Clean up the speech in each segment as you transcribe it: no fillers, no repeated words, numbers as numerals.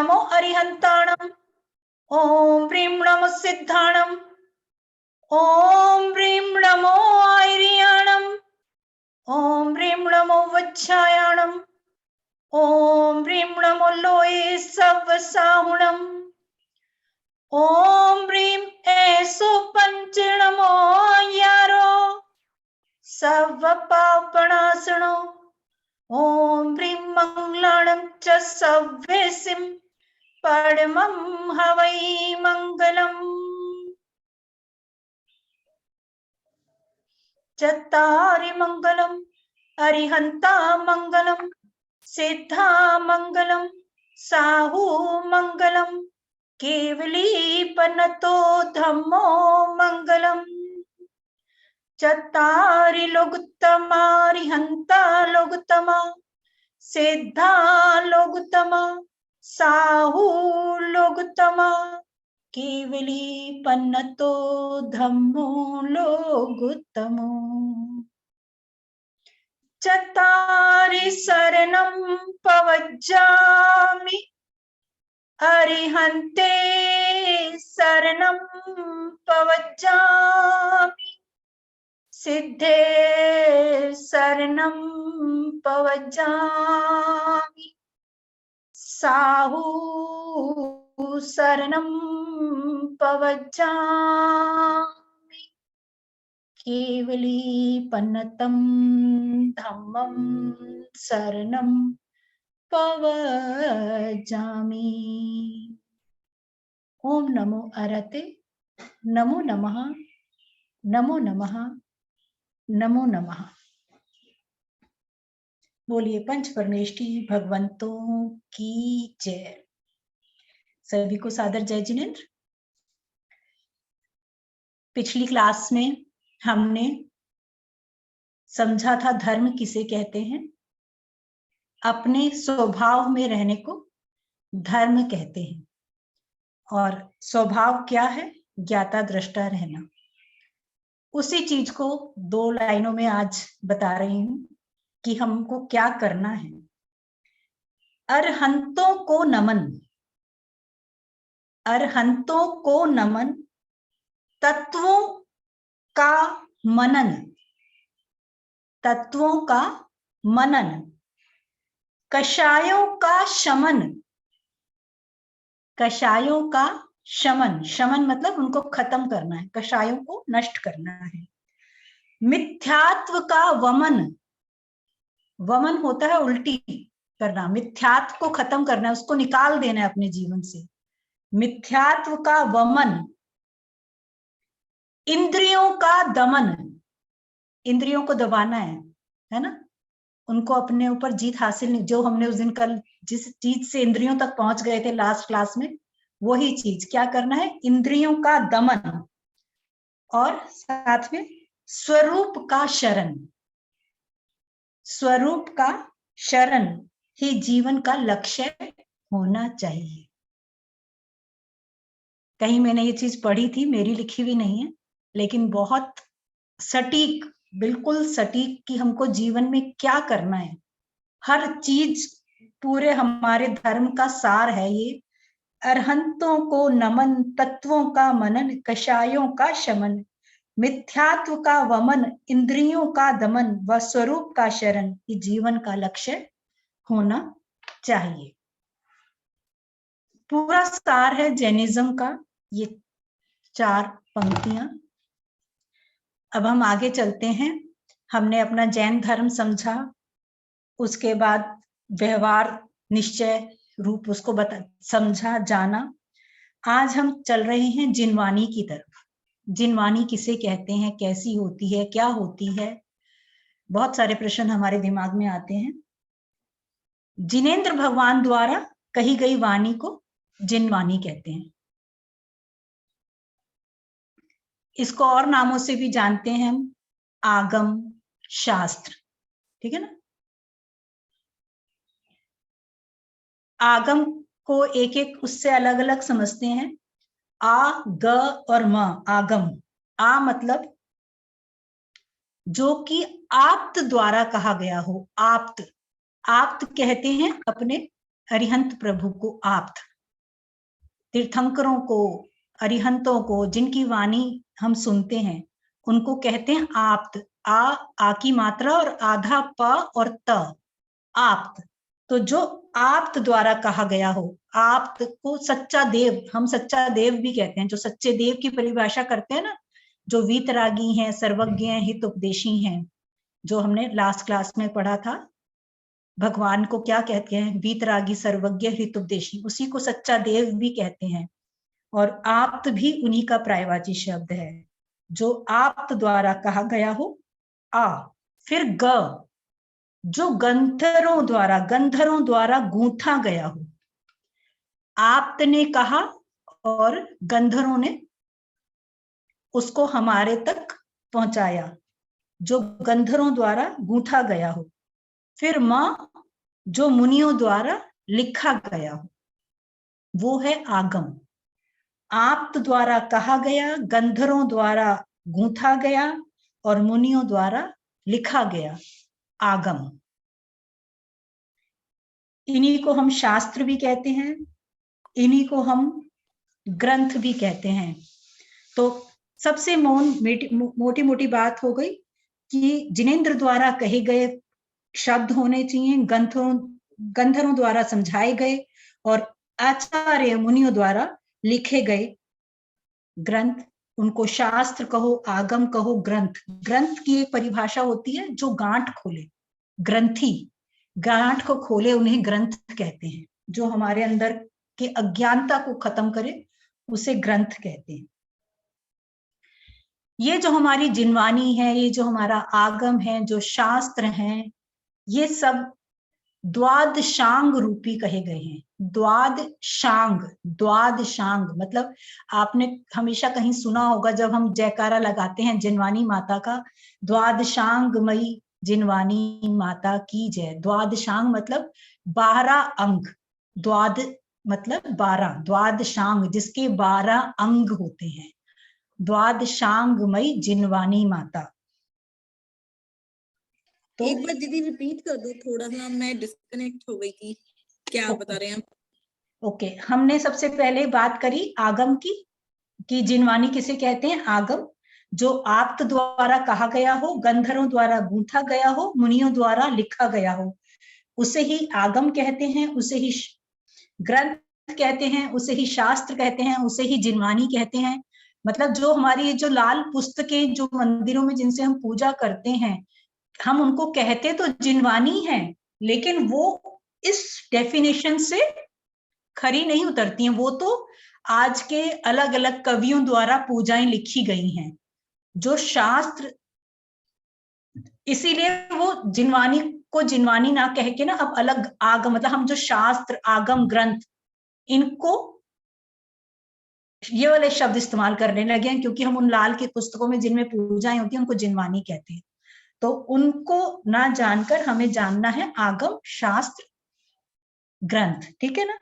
नमो अरिहंताणम, ओम ह्रीं नमो सिद्धाणम, ओम ह्रीं नमो आयर्याणम, ओम ह्रीं नमो वज्रायाणम, ओम ह्रीं नमो लोये सवसाहुणम, ओम ह्रीं ऐसो पंचनमो यारो सर्वपापनाशनो, ओम ह्रीं मंगलाणं च सव्यसिं परमं हवै मंगलम्। चत्तारि मंगलम् अरिहंता मंगलम्, सिद्धा मंगलम्, साहू मंगलम्, केवलीपनतो धम्मो मंगलम्। चत्तारि लोगुत्तमारिहंता लोगुत्तमा, सिद्धा लोगुत्तमा, साहू लोगुत्तमा, केवलीपन्नतो धम्मो लोगुत्तमो। चत्तारि शरणं पवज्जामि, अरिहन्ते शरणं पवज्जामि, सिद्धे शरणं पवज्जामि, साहू शरणं पवज्जामि, केवलीपन्नतं धम्मं शरणं पवज्जामि। ओम नमो अरते, नमो नमः, नमो नमः, नमो नमः। बोलिए पंच परमेष्टि भगवंतों की जय। सभी को सादर जय जिनेंद्र। पिछली क्लास में हमने समझा था धर्म किसे कहते हैं। अपने स्वभाव में रहने को धर्म कहते हैं, और स्वभाव क्या है? ज्ञाता दृष्टा रहना। उसी चीज को 2 लाइनों में आज बता रही हूं कि हमको क्या करना है। अरहंतों को नमन, अरहंतों को नमन, तत्वों का मनन, तत्वों का मनन, कषायों का शमन, कषायों का शमन, शमन मतलब उनको खत्म करना है, कषायों को नष्ट करना है। मिथ्यात्व का वमन, वमन होता है उल्टी करना, मिथ्यात्व को खत्म करना है, उसको निकाल देना है अपने जीवन से। मिथ्यात्व का वमन। इंद्रियों का दमन, इंद्रियों को दबाना है ना, उनको अपने ऊपर जीत हासिल नहीं। जो हमने उस दिन कल जिस चीज से इंद्रियों तक पहुंच गए थे लास्ट क्लास में, वही चीज क्या करना है? इंद्रियों का दमन। और साथ में स्वरूप का शरण, स्वरूप का शरण ही जीवन का लक्ष्य होना चाहिए। कहीं मैंने ये चीज पढ़ी थी, मेरी लिखी हुई नहीं है, लेकिन बहुत सटीक, बिल्कुल सटीक कि हमको जीवन में क्या करना है। हर चीज पूरे हमारे धर्म का सार है ये। अरहंतों को नमन, तत्वों का मनन, कषायों का शमन, मिथ्यात्व का वमन, इंद्रियों का दमन व स्वरूप का शरण ही जीवन का लक्ष्य होना चाहिए। पूरा सार है जैनिज्म का ये 4 पंक्तियां। अब हम आगे चलते हैं। हमने अपना जैन धर्म समझा, उसके बाद व्यवहार निश्चय रूप उसको समझा, जाना। आज हम चल रहे हैं जिनवानी की तरफ। जिनवानी किसे कहते हैं, कैसी होती है, क्या होती है? बहुत सारे प्रश्न हमारे दिमाग में आते हैं। जिनेंद्र भगवान द्वारा कही गई वाणी को जिनवानी कहते हैं। इसको और नामों से भी जानते हैं हम, आगम, शास्त्र, ठीक है ना। आगम को एक एक उससे अलग अलग समझते हैं। आ, ग और म, आगम। आ मतलब जो कि आप्त द्वारा कहा गया हो, आप्त। आप्त कहते हैं अपने अरिहंत प्रभु को, आप्त। तीर्थंकरों को, अरिहंतों को, जिनकी वाणी हम सुनते हैं, उनको कहते हैं आप्त। आ की मात्रा और आधा प और त, आप्त। तो जो आप्त द्वारा कहा गया हो, आप्त को सच्चा देव, हम सच्चा देव भी कहते हैं, जो सच्चे देव की परिभाषा करते हैं ना, जो वीतरागी हैं, सर्वज्ञ हैं, हित उपदेशी हैं, जो हमने लास्ट क्लास में पढ़ा था, भगवान को क्या कहते हैं, वीतरागी, सर्वज्ञ, हित उपदेशी, उसी को सच्चा देव भी कहते हैं। और आप्त भी उन्हीं का पर्यायवाची शब्द है, जो आप्त द्वारा कहा गया हो, आ। फिर ग, जो गंधर्वों द्वारा गूंथा गया हो। आप्त ने कहा और गंधर्वों ने उसको हमारे तक पहुंचाया, जो गंधर्वों द्वारा गूंथा गया हो। फिर म, जो मुनियों द्वारा लिखा गया हो, वो है आगम। आप्त द्वारा कहा गया, गंधर्वों द्वारा गूंथा गया और मुनियों द्वारा लिखा गया, आगम। इन्हीं को हम शास्त्र भी कहते हैं, इन्हीं को हम ग्रंथ भी कहते हैं। तो सबसे मोटी मोटी बात हो गई कि जिनेंद्र द्वारा कहे गए शब्द होने चाहिए, गंधर्वों द्वारा समझाए गए और आचार्य मुनियों द्वारा लिखे गए ग्रंथ। उनको शास्त्र कहो, आगम कहो, ग्रंथ। ग्रंथ की एक परिभाषा होती है, जो गांठ खोले, ग्रंथी, गांठ को खोले, उन्हें ग्रंथ कहते हैं। जो हमारे अंदर के अज्ञानता को खत्म करे, उसे ग्रंथ कहते हैं। ये जो हमारी जिनवानी है, ये जो हमारा आगम है, जो शास्त्र हैं, ये सब द्वादशांग रूपी कहे गए हैं। द्वादशांग, द्वादशांग मतलब आपने हमेशा कहीं सुना होगा, जब हम जयकारा लगाते हैं जिनवानी माता का, द्वादशांगमयी जिनवानी माता की जय। द्वादशांग मतलब 12 अंग, द्वाद मतलब 12, द्वादशांग जिसके 12 अंग होते हैं, द्वादशांगमयी जिनवानी माता। तो एक बार दीदी रिपीट कर दो, थोड़ा सा मैं डिस्कनेक्ट हो गई थी, क्या आप बता रहे हैं? ओके, हमने सबसे पहले बात करी आगम की, कि जिनवानी किसे कहते हैं, आगम। जो आप्त द्वारा कहा गया हो, गंधर्वों द्वारा गूंथा गया हो, मुनियों द्वारा लिखा गया हो, उसे ही आगम कहते हैं, उसे ही ग्रंथ कहते हैं, उसे ही शास्त्र कहते हैं, उसे ही जिनवानी कहते हैं। मतलब जो हमारी जो लाल पुस्तकें जो मंदिरों में जिनसे हम पूजा करते हैं, हम उनको कहते तो जिनवानी हैं, लेकिन वो इस डेफिनेशन से खरी नहीं उतरती हैं। वो तो आज के अलग अलग कवियों द्वारा पूजाएं लिखी गई हैं, जो शास्त्र, इसीलिए वो जिनवानी को जिनवानी ना कह के ना अब अलग आगम, मतलब हम जो शास्त्र, आगम, ग्रंथ, इनको ये वाले शब्द इस्तेमाल करने लगे हैं, क्योंकि हम उन लाल की पुस्तकों में जिनमें पूजाएं होती हैं उनको जिनवानी कहते हैं। तो उनको ना जानकर हमें जानना है आगम, शास्त्र, ग्रंथ, ठीक है ना।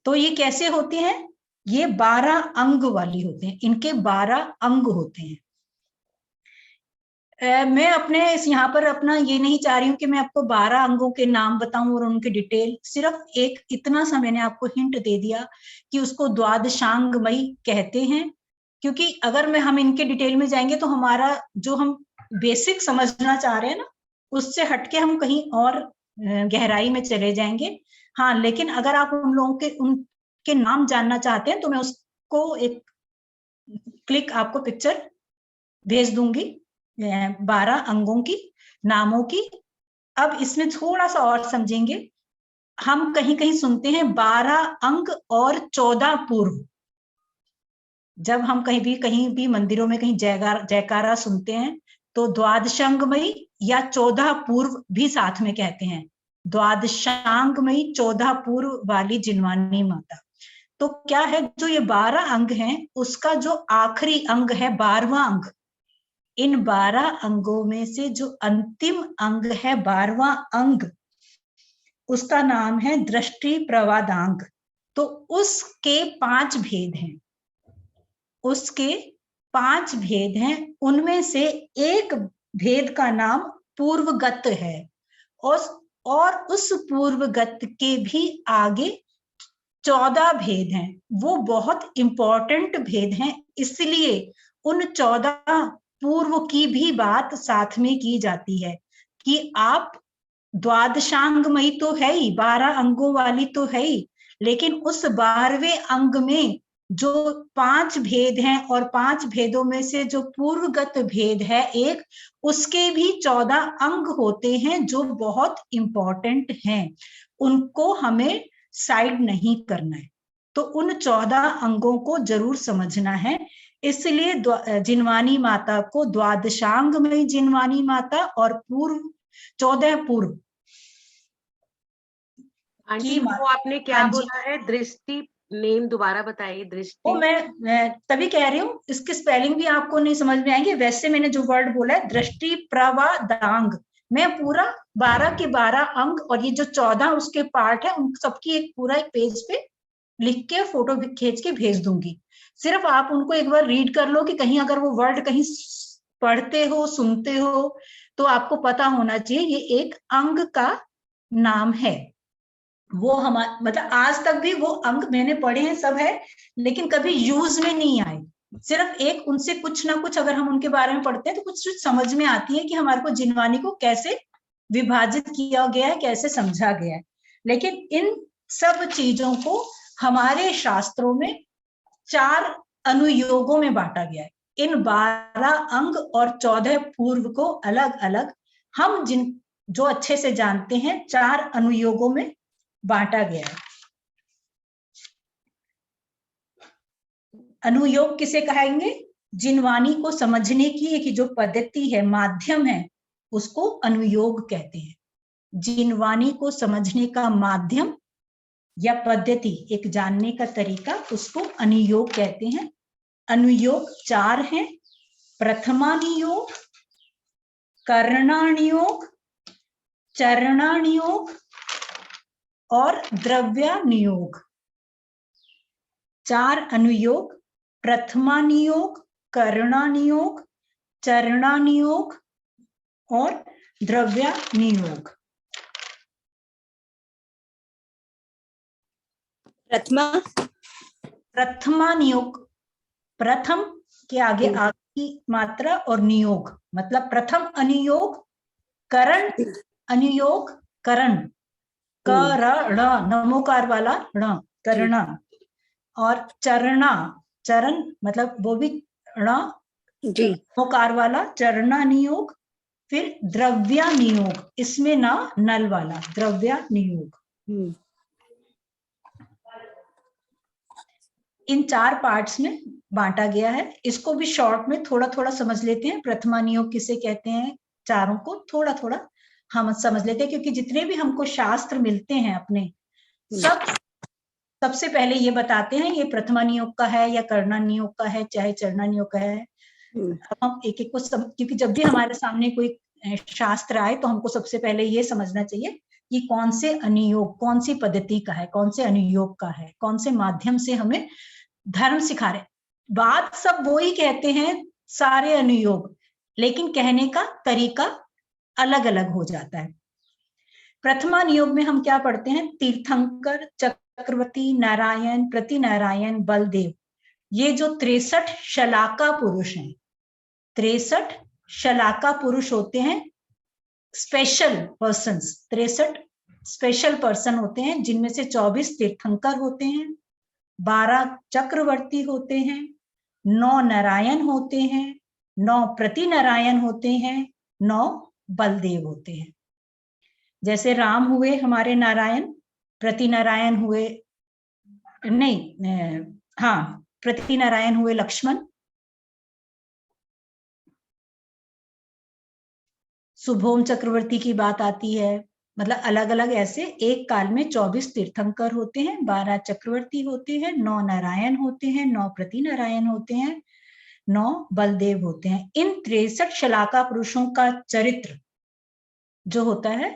तो ये कैसे होते हैं, ये 12 अंग वाली होते हैं, इनके 12 अंग होते हैं। मैं अपने यहाँ पर अपना ये नहीं चाह रही हूँ कि मैं आपको 12 अंगों के नाम बताऊं और उनके डिटेल, सिर्फ एक इतना सा मैंने आपको हिंट दे दिया कि उसको द्वादशांगमयी कहते हैं। क्योंकि अगर हम इनके डिटेल में जाएंगे तो हमारा जो हम बेसिक समझना चाह रहे हैं ना, उससे हटके हम कहीं और गहराई में चले जाएंगे। हाँ, लेकिन अगर आप उन लोगों के उनके नाम जानना चाहते हैं तो मैं उसको एक क्लिक आपको पिक्चर भेज दूंगी 12 अंगों की, नामों की। अब इसमें थोड़ा सा और समझेंगे। हम कहीं कहीं सुनते हैं 12 अंग और 14 पूर्व। जब हम कहीं भी मंदिरों में कहीं जयकारा सुनते हैं तो द्वादशांगमयी या 14 पूर्व भी साथ में कहते हैं। द्वादशांगमयी 14 पूर्व वाली जिनवानी माता। तो क्या है, जो ये 12 अंग हैं, उसका जो आखिरी अंग है 12वां अंग, इन 12 अंगों में से जो अंतिम अंग है 12वां अंग, उसका नाम है दृष्टि प्रवादांग। तो उसके 5 भेद हैं, उसके 5 भेद हैं। उनमें से एक भेद का नाम पूर्वगत है, और उस पूर्वगत के भी आगे 14 भेद हैं, वो बहुत इंपॉर्टेंट भेद हैं, इसलिए उन 14 पूर्व की भी बात साथ में की जाती है कि आप द्वादशांगमयी तो है ही, 12 अंगों वाली तो है ही, लेकिन उस 12वें अंग में जो 5 भेद हैं और 5 भेदों में से जो पूर्वगत भेद है एक, उसके भी 14 अंग होते हैं जो बहुत इंपॉर्टेंट हैं, उनको हमें साइड नहीं करना है। तो उन 14 अंगों को जरूर समझना है, इसलिए जिनवानी माता को द्वादशांगमयी जिनवानी माता और पूर्व 14 पूर्व आंटी वो आपने क्या हाँ जी, बोला है, दृष्टि नेम दोबारा बताइए। वो दृष्टि, मैं तभी कह रही हूँ, इसके स्पेलिंग भी आपको नहीं समझ में आएंगे, वैसे मैंने जो वर्ड बोला है दृष्टि प्रवादांग, मैं पूरा 12 के 12 अंग और ये जो 14 उसके पार्ट है उन सबकी एक पूरा एक पेज पे लिख के फोटो खींच के भेज दूंगी। सिर्फ आप उनको एक बार रीड कर लो कि कहीं अगर वो वर्ड कहीं पढ़ते हो सुनते हो तो आपको पता होना चाहिए ये एक अंग का नाम है। वो हमारे मतलब आज तक भी वो अंग मैंने पढ़े हैं सब है, लेकिन कभी यूज में नहीं आए। सिर्फ एक उनसे कुछ ना कुछ अगर हम उनके बारे में पढ़ते हैं तो कुछ समझ में आती है कि हमारे को जिनवानी को कैसे विभाजित किया गया है, कैसे समझा गया है। लेकिन इन सब चीजों को हमारे शास्त्रों में 4 अनुयोगों में बांटा गया है। इन 12 अंग और 14 पूर्व को अलग अलग हम जो अच्छे से जानते हैं 4 अनुयोगों में बांटा गया है। अनुयोग किसे कहेंगे? जिनवानी को समझने की एक जो पद्धति है, माध्यम है, उसको अनुयोग कहते हैं। जिनवानी को समझने का माध्यम या पद्धति, एक जानने का तरीका, उसको अनुयोग कहते हैं। अनुयोग 4 हैं, प्रथमानुयोग, करणानुयोग, चरणानुयोग और द्रव्यानुयोग। 4 अनुयोग, प्रथमानुयोग, करणानुयोग, चरणानुयोग और द्रव्यानुयोग। प्रथमानुयोग, प्रथम के आगे की मात्रा और नियोग, मतलब प्रथम अनुयोग, करण अनुयोग, करण, करण नमोकार वाला ण, करण, और चरणा, चरण मतलब वो भी ण नमोकार वाला, चरणानुयोग। फिर द्रव्यानुयोग, इसमें ना नल वाला, द्रव्यानुयोग। इन 4 पार्ट्स में बांटा गया है। इसको भी शॉर्ट में थोड़ा थोड़ा समझ लेते हैं, प्रथमानुयोग किसे कहते हैं, चारों को थोड़ा थोड़ा हम समझ लेते हैं, क्योंकि जितने भी हमको शास्त्र मिलते हैं अपने, सबसे पहले ये बताते हैं ये प्रथमानुयोग का है या करणानुयोग का है, चाहे चरणानुयोग का है। हम एक एक को क्योंकि जब भी हमारे सामने कोई शास्त्र आए तो हमको सबसे पहले ये समझना चाहिए कि कौन से अनुयोग, कौन सी पद्धति का है, कौन से अनुयोग का है, कौन से माध्यम से हमें धर्म सिखा रहे। बात सब वो ही कहते हैं सारे अनुयोग, लेकिन कहने का तरीका अलग अलग हो जाता है। प्रथमानुयोग में हम क्या पढ़ते हैं? तीर्थंकर, चक्रवर्ती, नारायण, प्रतिनारायण, बलदेव, ये जो 63 शलाका पुरुष हैं, 63 शलाका पुरुष होते हैं, स्पेशल पर्सन्स, 63 स्पेशल पर्सन होते हैं, जिनमें से 24 तीर्थंकर होते हैं, 12 चक्रवर्ती होते हैं, 9 नारायण होते हैं, 9 प्रतिनारायण होते हैं, 9 बलदेव होते हैं। जैसे राम हुए हमारे नारायण, प्रतिनारायण हुए नहीं, हाँ, प्रतिनारायण हुए लक्ष्मण, शुभोम चक्रवर्ती की बात आती है। मतलब अलग अलग ऐसे एक काल में 24 तीर्थंकर होते हैं, 12 चक्रवर्ती होते हैं, 9 नारायण होते हैं, 9 प्रतिनारायण होते हैं, 9 बलदेव होते हैं। इन 63 शलाका पुरुषों का चरित्र जो होता है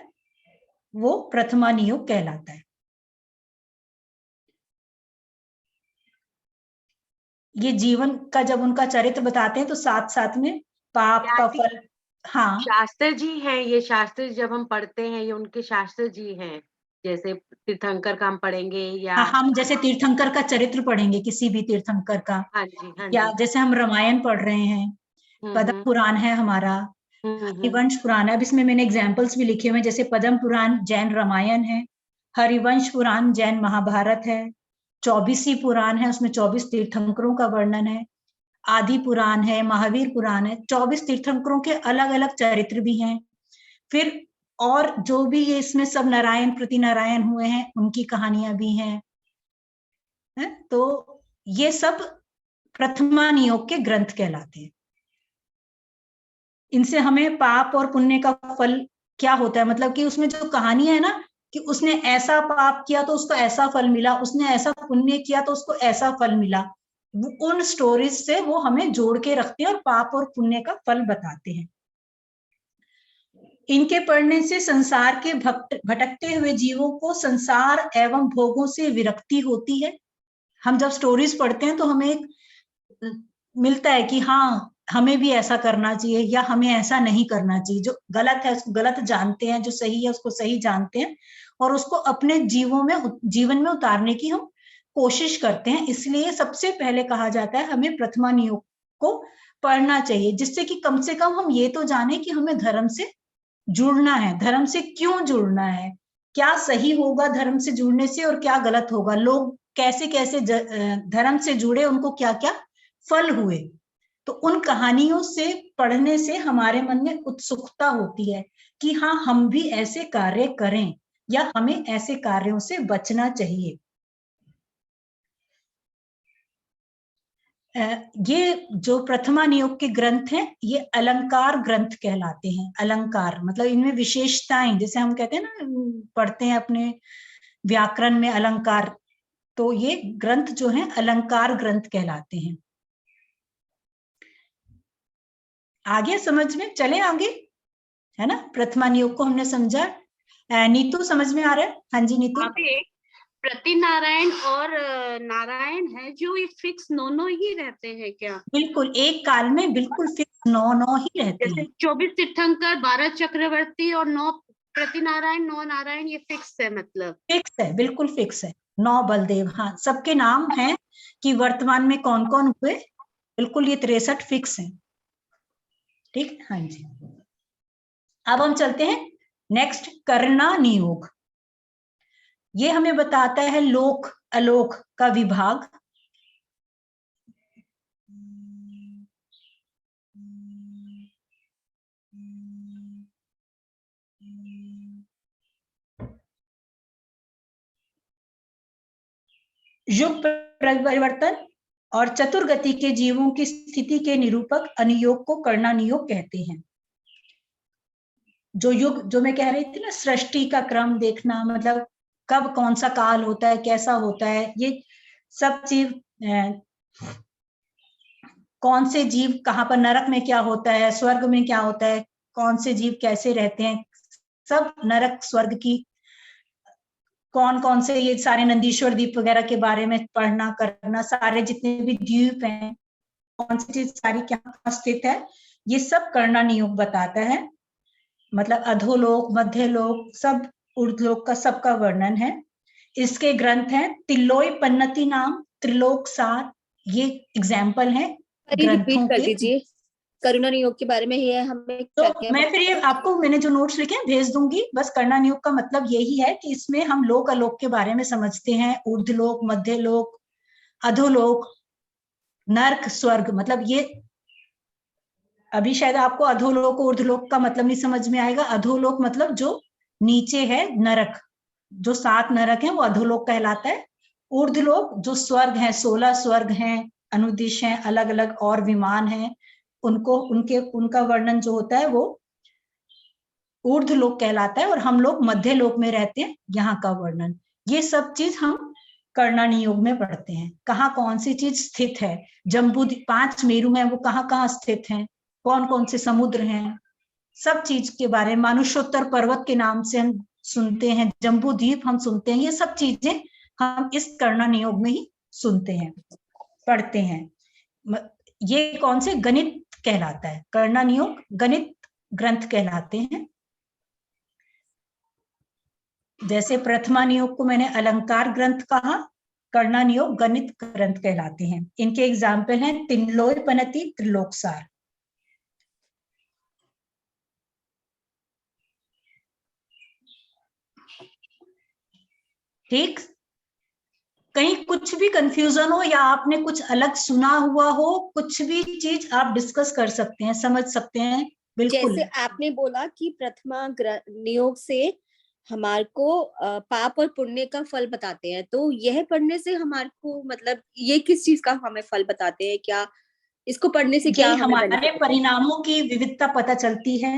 वो प्रथमानुयोग कहलाता है। ये जीवन का जब उनका चरित्र बताते हैं तो साथ साथ में पाप का फल, हाँ, शास्त्र जी हैं ये, शास्त्र जब हम पढ़ते हैं ये उनके शास्त्र जी हैं। जैसे तीर्थंकर का हम पढ़ेंगे या हाँ, हम जैसे तीर्थंकर का चरित्र पढ़ेंगे, किसी भी तीर्थंकर का, हाँ जी हाँ या जी जैसे हम रामायण पढ़ रहे हैं, पद्म पुराण है हमारा, हरिवंश पुराण है। अब इसमें मैंने एग्जाम्पल्स भी लिखे हुए हैं, जैसे पद्म पुराण जैन रामायण है, हरिवंश पुराण जैन महाभारत है, 24 पुराण है, उसमें 24 तीर्थंकरों का वर्णन है, आदि पुराण है, महावीर पुराण है, 24 तीर्थंकरों के अलग अलग चरित्र भी हैं। फिर और जो भी ये इसमें सब नारायण प्रति नारायण हुए हैं उनकी कहानियां भी हैं, है? तो ये सब प्रथमा नियोग के ग्रंथ कहलाते हैं। इनसे हमें पाप और पुण्य का फल क्या होता है, मतलब कि उसमें जो कहानी है ना, कि उसने ऐसा पाप किया तो उसको ऐसा फल मिला, उसने ऐसा पुण्य किया तो उसको ऐसा फल मिला, उन स्टोरीज से वो हमें जोड़ के रखते हैं और पाप और पुण्य का फल बताते हैं। इनके पढ़ने से संसार के भटकते हुए जीवों को संसार एवं भोगों से विरक्ति होती है। हम जब स्टोरीज पढ़ते हैं तो हमें एक मिलता है कि हाँ, हमें भी ऐसा करना चाहिए या हमें ऐसा नहीं करना चाहिए। जो गलत है उसको गलत जानते हैं, जो सही है उसको सही जानते हैं और उसको अपने जीवन में उतारने की हम कोशिश करते हैं। इसलिए सबसे पहले कहा जाता है हमें प्रथमा नियोग को पढ़ना चाहिए, जिससे कि कम से कम हम ये तो जाने कि हमें धर्म से जुड़ना है। धर्म से क्यों जुड़ना है, क्या सही होगा धर्म से जुड़ने से और क्या गलत होगा, लोग कैसे कैसे धर्म से जुड़े, उनको क्या क्या फल हुए। तो उन कहानियों से पढ़ने से हमारे मन में उत्सुकता होती है कि हाँ, हम भी ऐसे कार्य करें या हमें ऐसे कार्यों से बचना चाहिए। ये जो प्रथमा नियोग के ग्रंथ हैं, ये अलंकार ग्रंथ कहलाते हैं। अलंकार मतलब इनमें विशेषताएं, जैसे हम कहते हैं ना, पढ़ते हैं अपने व्याकरण में अलंकार, तो ये ग्रंथ जो हैं अलंकार ग्रंथ कहलाते हैं। आगे समझ में चले आगे, है ना। प्रथमा नियोग को हमने समझा। नीतू समझ में आ रहा है? हाँ जी नीतू। प्रति नारायण और नारायण है जो ये फिक्स नौ ही रहते हैं क्या? बिल्कुल, एक काल में बिल्कुल फिक्स 9 ही रहते जैसे हैं। 24 तीर्थंकर, 12 चक्रवर्ती और 9 प्रति नारायण, 9 नारायण, ये फिक्स है? मतलब फिक्स है, बिल्कुल फिक्स है। 9 बलदेव, हाँ, सबके नाम हैं कि वर्तमान में कौन कौन हुए, बिल्कुल ये 63 फिक्स है। ठीक, हाँ जी। अब हम चलते हैं नेक्स्ट, करना नियोग। ये हमें बताता है लोक अलोक का विभाग। युग परिवर्तन और चतुर्गति के जीवों की स्थिति के निरूपक अनुयोग को करना नियोग कहते हैं। जो युग, जो मैं कह रही थी ना, सृष्टि का क्रम देखना, मतलब कब कौन सा काल होता है, कैसा होता है, ये सब चीज, कौन से जीव कहाँ पर, नरक में क्या होता है, स्वर्ग में क्या होता है, कौन से जीव कैसे रहते हैं, सब नरक स्वर्ग की, कौन कौन से, ये सारे नंदीश्वर द्वीप वगैरह के बारे में पढ़ना करना, सारे जितने भी द्वीप हैं, कौन सी चीज सारी क्या स्थित है, ये सब करना नियोग बताता है। मतलब अधोलोक, मध्यलोक, सब ऊर्ध्वलोक का सबका वर्णन है। इसके ग्रंथ हैं तिल्लोई पन्नति नाम, त्रिलोक सार, ये एग्जाम्पल है ग्रंथों कर के। दीजिए करुणा नियोग के बारे में, ये हमें तो मैं फिर ये आपको, मैंने जो नोट्स लिखे हैं भेज दूंगी। बस करना नियोग का मतलब यही है कि इसमें हम लोक अलोक के बारे में समझते हैं, ऊर्ध्वलोक, मध्यलोक, अधोलोक, नर्क, स्वर्ग। मतलब ये अभी शायद आपको अधोलोक ऊर्ध्वलोक का मतलब नहीं समझ में आएगा। अधोलोक मतलब जो नीचे है, नरक, जो 7 नरक है वो अधोलोक कहलाता है। ऊर्ध्वलोक जो स्वर्ग है, 16 स्वर्ग हैं, अनुदिश हैं, अलग अलग और विमान हैं, उनको उनका वर्णन जो होता है वो ऊर्ध्वलोक कहलाता है। और हम लोग मध्य लोक में रहते हैं, यहाँ का वर्णन, ये सब चीज हम करना नियोग में पढ़ते हैं। कहाँ कौन सी चीज स्थित है, जम्बू 5 मेरु हैं, वो कहाँ कहाँ स्थित हैं, कौन कौन से समुद्र हैं, सब चीज के बारे में। मानुषोत्तर पर्वत के नाम से हम सुनते हैं, जम्बू द्वीप हम सुनते हैं, ये सब चीजें हम इस करना नियोग में ही सुनते हैं, पढ़ते हैं। ये कौन से गणित कहलाता है, करना नियोग गणित ग्रंथ कहलाते हैं। जैसे प्रथमा नियोग को मैंने अलंकार ग्रंथ कहा, कर्णा नियोग गणित ग्रंथ कहलाते हैं। इनके एग्जाम्पल हैं तिनलोय पनति त्रिलोकसार। ठीक, कहीं कुछ भी कंफ्यूजन हो या आपने कुछ अलग सुना हुआ हो, कुछ भी चीज आप डिस्कस कर सकते हैं, समझ सकते हैं, बिल्कुल। जैसे आपने बोला कि प्रथमा नियोग से हमारे को पाप और पुण्य का फल बताते हैं, तो यह पढ़ने से हमारे को मतलब ये किस चीज का हमें फल बताते हैं? क्या इसको पढ़ने से क्या यही हमें हमारे बेनिफिट है? परिणामों की विविधता पता चलती है,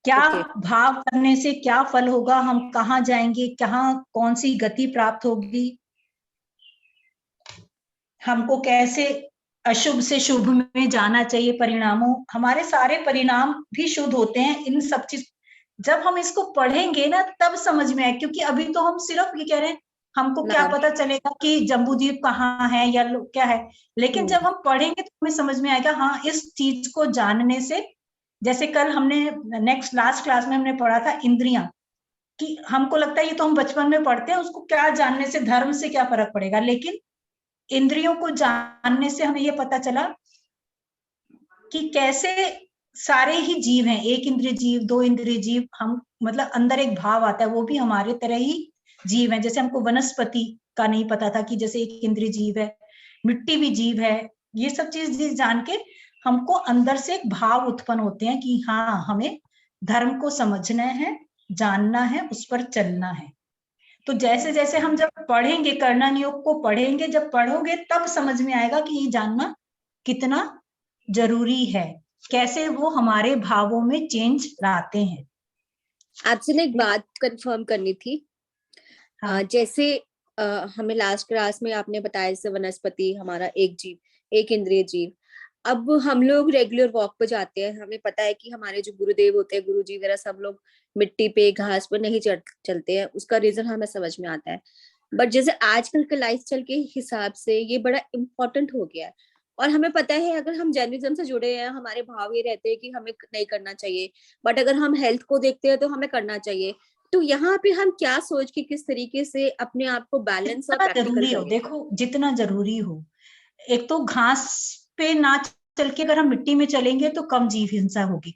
क्या ओके, भाव करने से क्या फल होगा, हम कहाँ जाएंगे, कहाँ कौन सी गति प्राप्त होगी, हमको कैसे अशुभ से शुभ में जाना चाहिए। परिणामों, हमारे सारे परिणाम भी शुद्ध होते हैं। इन सब चीज जब हम इसको पढ़ेंगे ना तब समझ में आए, क्योंकि अभी तो हम सिर्फ ये कह रहे हैं, हमको क्या नाम। पता चलेगा कि जम्बूद्वीप कहाँ है या क्या है, लेकिन जब हम पढ़ेंगे तो हमें समझ में आएगा हाँ इस चीज को जानने से, जैसे कल हमने लास्ट क्लास में हमने पढ़ा था इंद्रियां, कि हमको लगता है ये तो हम बचपन में पढ़ते हैं, उसको क्या जानने से, धर्म से क्या फर्क पड़ेगा, लेकिन इंद्रियों को जानने से हमें ये पता चला कि कैसे सारे ही जीव हैं, एक इंद्रिय जीव, दो इंद्रिय जीव, हम मतलब अंदर एक भाव आता है, वो भी हमारे तरह ही जीव हैं। जैसे हमको वनस्पति का नहीं पता था कि जैसे एक इंद्रिय जीव है, मिट्टी भी जीव है, ये सब चीज जान के हमको अंदर से एक भाव उत्पन्न होते हैं कि हाँ हमें धर्म को समझना है, जानना है, उस पर चलना है। तो जैसे जैसे हम जब पढ़ेंगे, कर्णा नियोग को पढ़ेंगे, जब पढ़ोगे तब समझ में आएगा कि ये जानना कितना जरूरी है, कैसे वो हमारे भावों में चेंज लाते हैं। आपसे ना एक बात कंफर्म करनी थी। हाँ। जैसे हमें लास्ट क्लास में आपने बताया जैसे वनस्पति हमारा एक जीव, एक इंद्रिय जीव। अब हम लोग रेगुलर वॉक पे जाते हैं, हमें पता है कि हमारे जो गुरुदेव होते हैं, गुरुजी वगैरह, सब लोग मिट्टी पे घास पे नहीं चलते हैं। उसका रीजन हमें समझ में आता है, बट जैसे आजकल के लाइफस्टाइल के हिसाब से ये बड़ा इम्पोर्टेंट हो गया है। और हमें पता है अगर हम जैनिज्म से जुड़े हैं, हमारे भाव ये रहते हैं कि हमें नहीं करना चाहिए, बट अगर हम हेल्थ को देखते हैं तो हमें करना चाहिए। तो यहाँ पे हम क्या सोच के किस तरीके से अपने आप को बैलेंस और जितना प्रैक्टिकल जरूरी हो, करें? देखो जितना जरूरी हो, एक तो घास पे ना चल के अगर हम मिट्टी में चलेंगे तो कम जीव हिंसा होगी,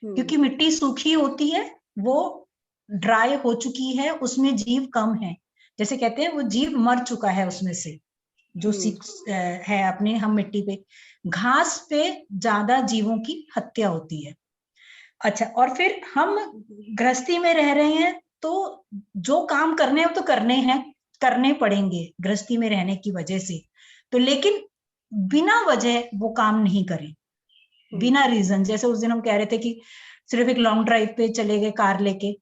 क्योंकि मिट्टी सूखी होती है, वो ड्राई हो चुकी है, उसमें जीव कम है, जैसे कहते हैं वो जीव मर चुका है उसमें से, जो है अपने हम मिट्टी पे। घास पे ज्यादा जीवों की हत्या होती है। अच्छा, और फिर हम गृहस्थी में रह रहे हैं तो जो काम करने हैं तो करने हैं, करने पड़ेंगे गृहस्थी में रहने की वजह से, तो लेकिन बिना वजह वो काम नहीं करें, बिना रीजन। जैसे उस दिन हम कह रहे थे कि सिर्फ एक लॉन्ग ड्राइव पे चले गए कार लेके,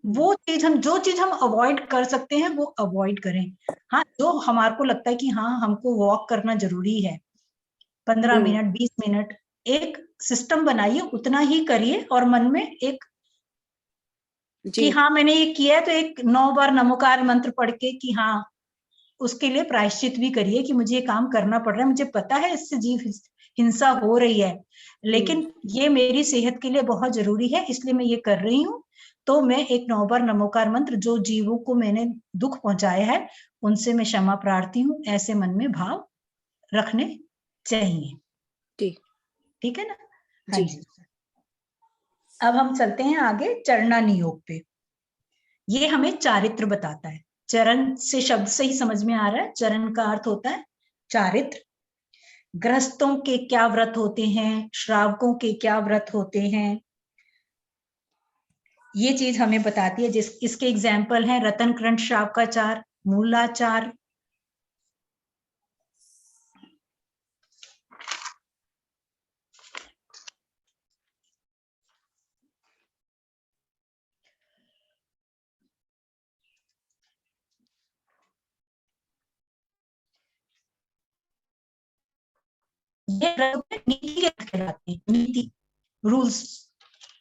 वो चीज हम, जो चीज हम अवॉइड कर सकते हैं वो अवॉइड करें। हाँ, जो हमारे को लगता है कि हाँ हमको वॉक करना जरूरी है, 15 मिनट 20 मिनट, एक सिस्टम बनाइए, उतना ही करिए, और मन में एक कि हाँ मैंने ये किया है, तो एक 9 बार नमोकार मंत्र पढ़ के कि हाँ, उसके लिए प्रायश्चित भी करिए कि मुझे ये काम करना पड़ रहा है, मुझे पता है इससे जीव हिंसा हो रही है, लेकिन ये मेरी सेहत के लिए बहुत जरूरी है, इसलिए मैं ये कर रही हूँ। तो मैं एक 9 बार नमोकार मंत्र, जो जीवों को मैंने दुख पहुंचाया है उनसे मैं क्षमा प्रार्थी हूँ, ऐसे मन में भाव रखने चाहिए। ठीक है ना? हाँ जी। अब हम चलते हैं आगे चरणा नियोग पे। ये हमें चारित्र बताता है। चरण से शब्द से ही समझ में आ रहा है, चरण का अर्थ होता है चारित्र। गृहस्थों के क्या व्रत होते हैं, श्रावकों के क्या व्रत होते हैं, ये चीज हमें बताती है। इसके एग्जाम्पल हैं रतन कंठ श्रावकाचार, मूलाचार, ये नीति के कहलाते हैं। नीति, रूल्स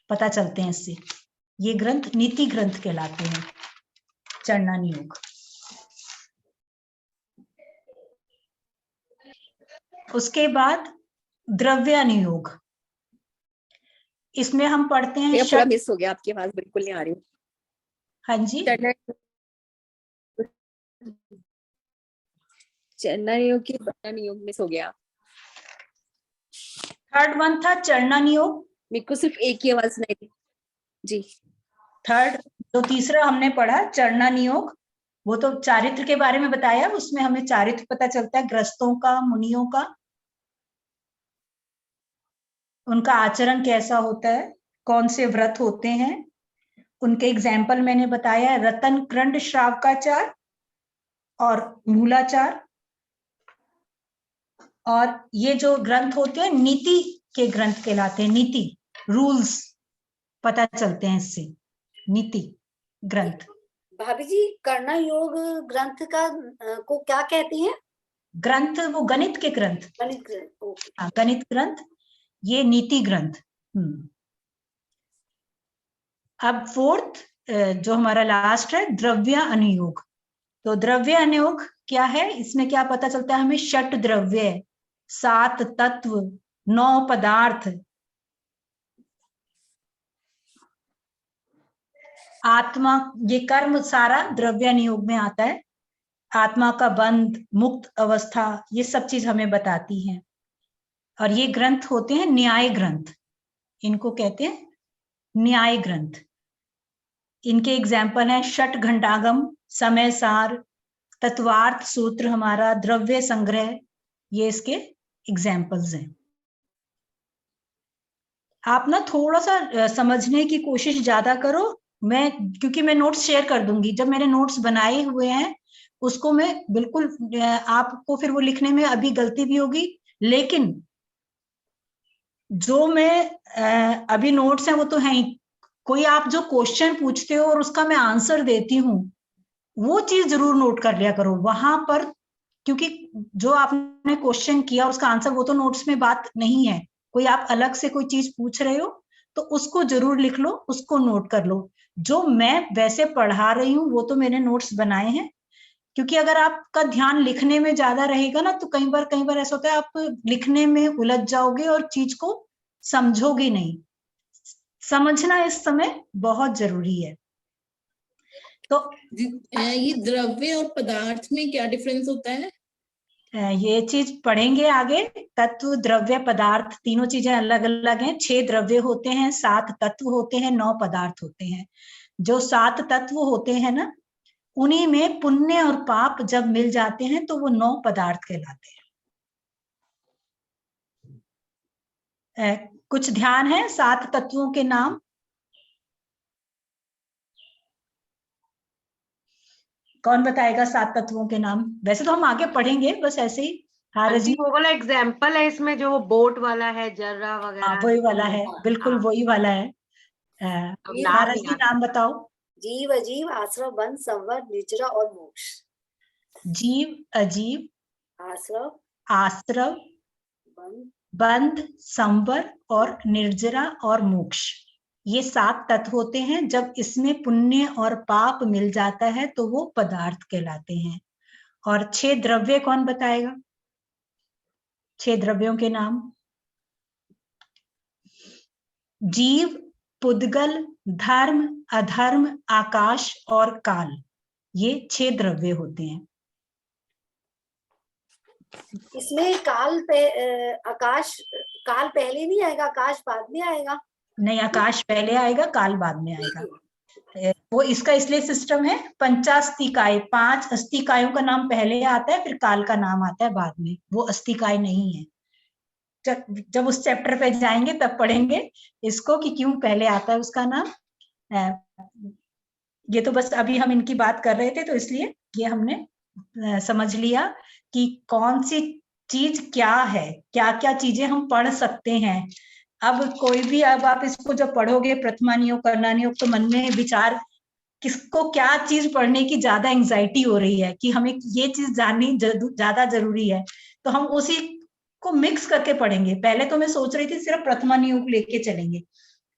पता चलते हैं इससे, ये ग्रंथ नीति ग्रंथ कहलाते हैं चरणा नियोग। उसके बाद द्रव्यानुयोग, इसमें हम पढ़ते हैं पूरा मिस हो गया, आपकी आवाज बिल्कुल नहीं आ रही। हाँ जी, चरना नियोग की बरना नियोग मिस हो गया। थर्ड वन था चरना नियोग। मेरे को सिर्फ एक ही आवाज सुनाई दी जी। थर्ड तो तीसरा हमने पढ़ा चरना नियोग, वो तो चारित्र के बारे में बताया, उसमें हमें चारित्र पता चलता है ग्रस्तों का, मुनियों का, उनका आचरण कैसा होता है, कौन से व्रत होते हैं, उनके एग्जाम्पल मैंने बताया, रतन कृंड श्रावकाचार और मूलाचार। और ये जो ग्रंथ होते हैं नीति के ग्रंथ कहलाते हैं, नीति रूल्स पता चलते हैं इससे, नीति ग्रंथ। भाभी जी करना योग ग्रंथ का को क्या कहते हैं? ग्रंथ वो गणित के ग्रंथ, गणित ग्रंथ, ओके। हाँ गणित ग्रंथ, ये नीति ग्रंथ। अब फोर्थ जो हमारा लास्ट है द्रव्य अनुयोग। तो द्रव्य अनुयोग क्या है, इसमें क्या पता चलता है हमें, षट द्रव्य, 7 तत्व, 9 पदार्थ, आत्मा, ये कर्म सारा द्रव्य नियोग में आता है, आत्मा का बंध, मुक्त अवस्था, ये सब चीज हमें बताती है। और ये ग्रंथ होते हैं न्याय ग्रंथ, इनको कहते हैं न्याय ग्रंथ। इनके एग्जाम्पल हैं षट घंटागम, समय सार, तत्वार्थ सूत्र हमारा, द्रव्य संग्रह, ये इसके एग्जाम्पल्स हैं। आप ना थोड़ा सा समझने की कोशिश ज्यादा करो, क्योंकि मैं नोट्स शेयर कर दूंगी, जब मैंने नोट्स बनाए हुए हैं उसको मैं बिल्कुल, आपको फिर वो लिखने में अभी गलती भी होगी, लेकिन जो मैं अभी नोट्स हैं वो तो है ही, कोई आप जो क्वेश्चन पूछते हो और उसका मैं आंसर देती हूँ, वो चीज जरूर नोट कर लिया करो वहां पर, क्योंकि जो आपने क्वेश्चन किया उसका आंसर वो तो नोट्स में बात नहीं है, कोई आप अलग से कोई चीज पूछ रहे हो तो उसको जरूर लिख लो, उसको नोट कर लो। जो मैं वैसे पढ़ा रही हूँ वो तो मैंने नोट्स बनाए हैं, क्योंकि अगर आपका ध्यान लिखने में ज्यादा रहेगा ना तो कई बार ऐसा होता है आप लिखने में उलझ जाओगे और चीज को समझोगे नहीं। समझना इस समय बहुत जरूरी है। तो ये द्रव्य और पदार्थ में क्या डिफरेंस होता है? ये चीज पढ़ेंगे आगे। तत्व, द्रव्य, पदार्थ, तीनों चीजें अलग अलग हैं। 6 द्रव्य होते हैं, 7 तत्व होते हैं, 9 पदार्थ होते हैं। जो 7 तत्व होते हैं ना, उन्हीं में पुण्य और पाप जब मिल जाते हैं तो वो 9 पदार्थ कहलाते हैं। कुछ ध्यान है 7 तत्वों के नाम? कौन बताएगा 7 तत्वों के नाम? वैसे तो हम आगे पढ़ेंगे, बस ऐसे ही। हाँ आंटी रजनी, वो वाला एग्जाम्पल है इसमें जो वो बोट वाला है, जर्रा हाँ वगैरह। वही वाला है, बिल्कुल हाँ। वही वाला है। अब ये हाँ नाम नहीं रजनी आता। नाम बताओ। जीव, अजीव, आश्रव, बंध, संवर, निजरा और मोक्ष। जीव, अजीव, आश्रव, आश्रव, बंध, बंध, संवर और निर्जरा और मोक्ष, ये 7 तत्व होते हैं। जब इसमें पुण्य और पाप मिल जाता है तो वो पदार्थ कहलाते हैं। और 6 द्रव्य कौन बताएगा? 6 द्रव्यों के नाम? जीव, पुद्गल, धर्म, अधर्म, आकाश और काल, ये 6 द्रव्य होते हैं। इसमें आकाश, काल पहले नहीं आएगा, आकाश बाद में आएगा। नहीं, आकाश पहले आएगा, काल बाद में आएगा। वो इसका इसलिए सिस्टम है, पंचास्तिकाय, 5 अस्तिकायों का नाम पहले आता है, फिर काल का नाम आता है बाद में, वो अस्तिकाय नहीं है। जब उस चैप्टर पे जाएंगे तब पढ़ेंगे इसको कि क्यों पहले आता है उसका नाम। ये तो बस अभी हम इनकी बात कर रहे थे तो इसलिए ये हमने समझ लिया कि कौन सी चीज क्या है, क्या क्या चीजें हम पढ़ सकते हैं। अब कोई भी, अब आप इसको जब पढ़ोगे प्रथमा नियोग, करना नियोग, तो मन में विचार, किसको क्या चीज पढ़ने की ज्यादा एंजाइटी हो रही है कि हमें ये चीज जाननी ज्यादा जरूरी है, तो हम उसी को मिक्स करके पढ़ेंगे। पहले तो मैं सोच रही थी सिर्फ प्रथमा नियोग लेके चलेंगे,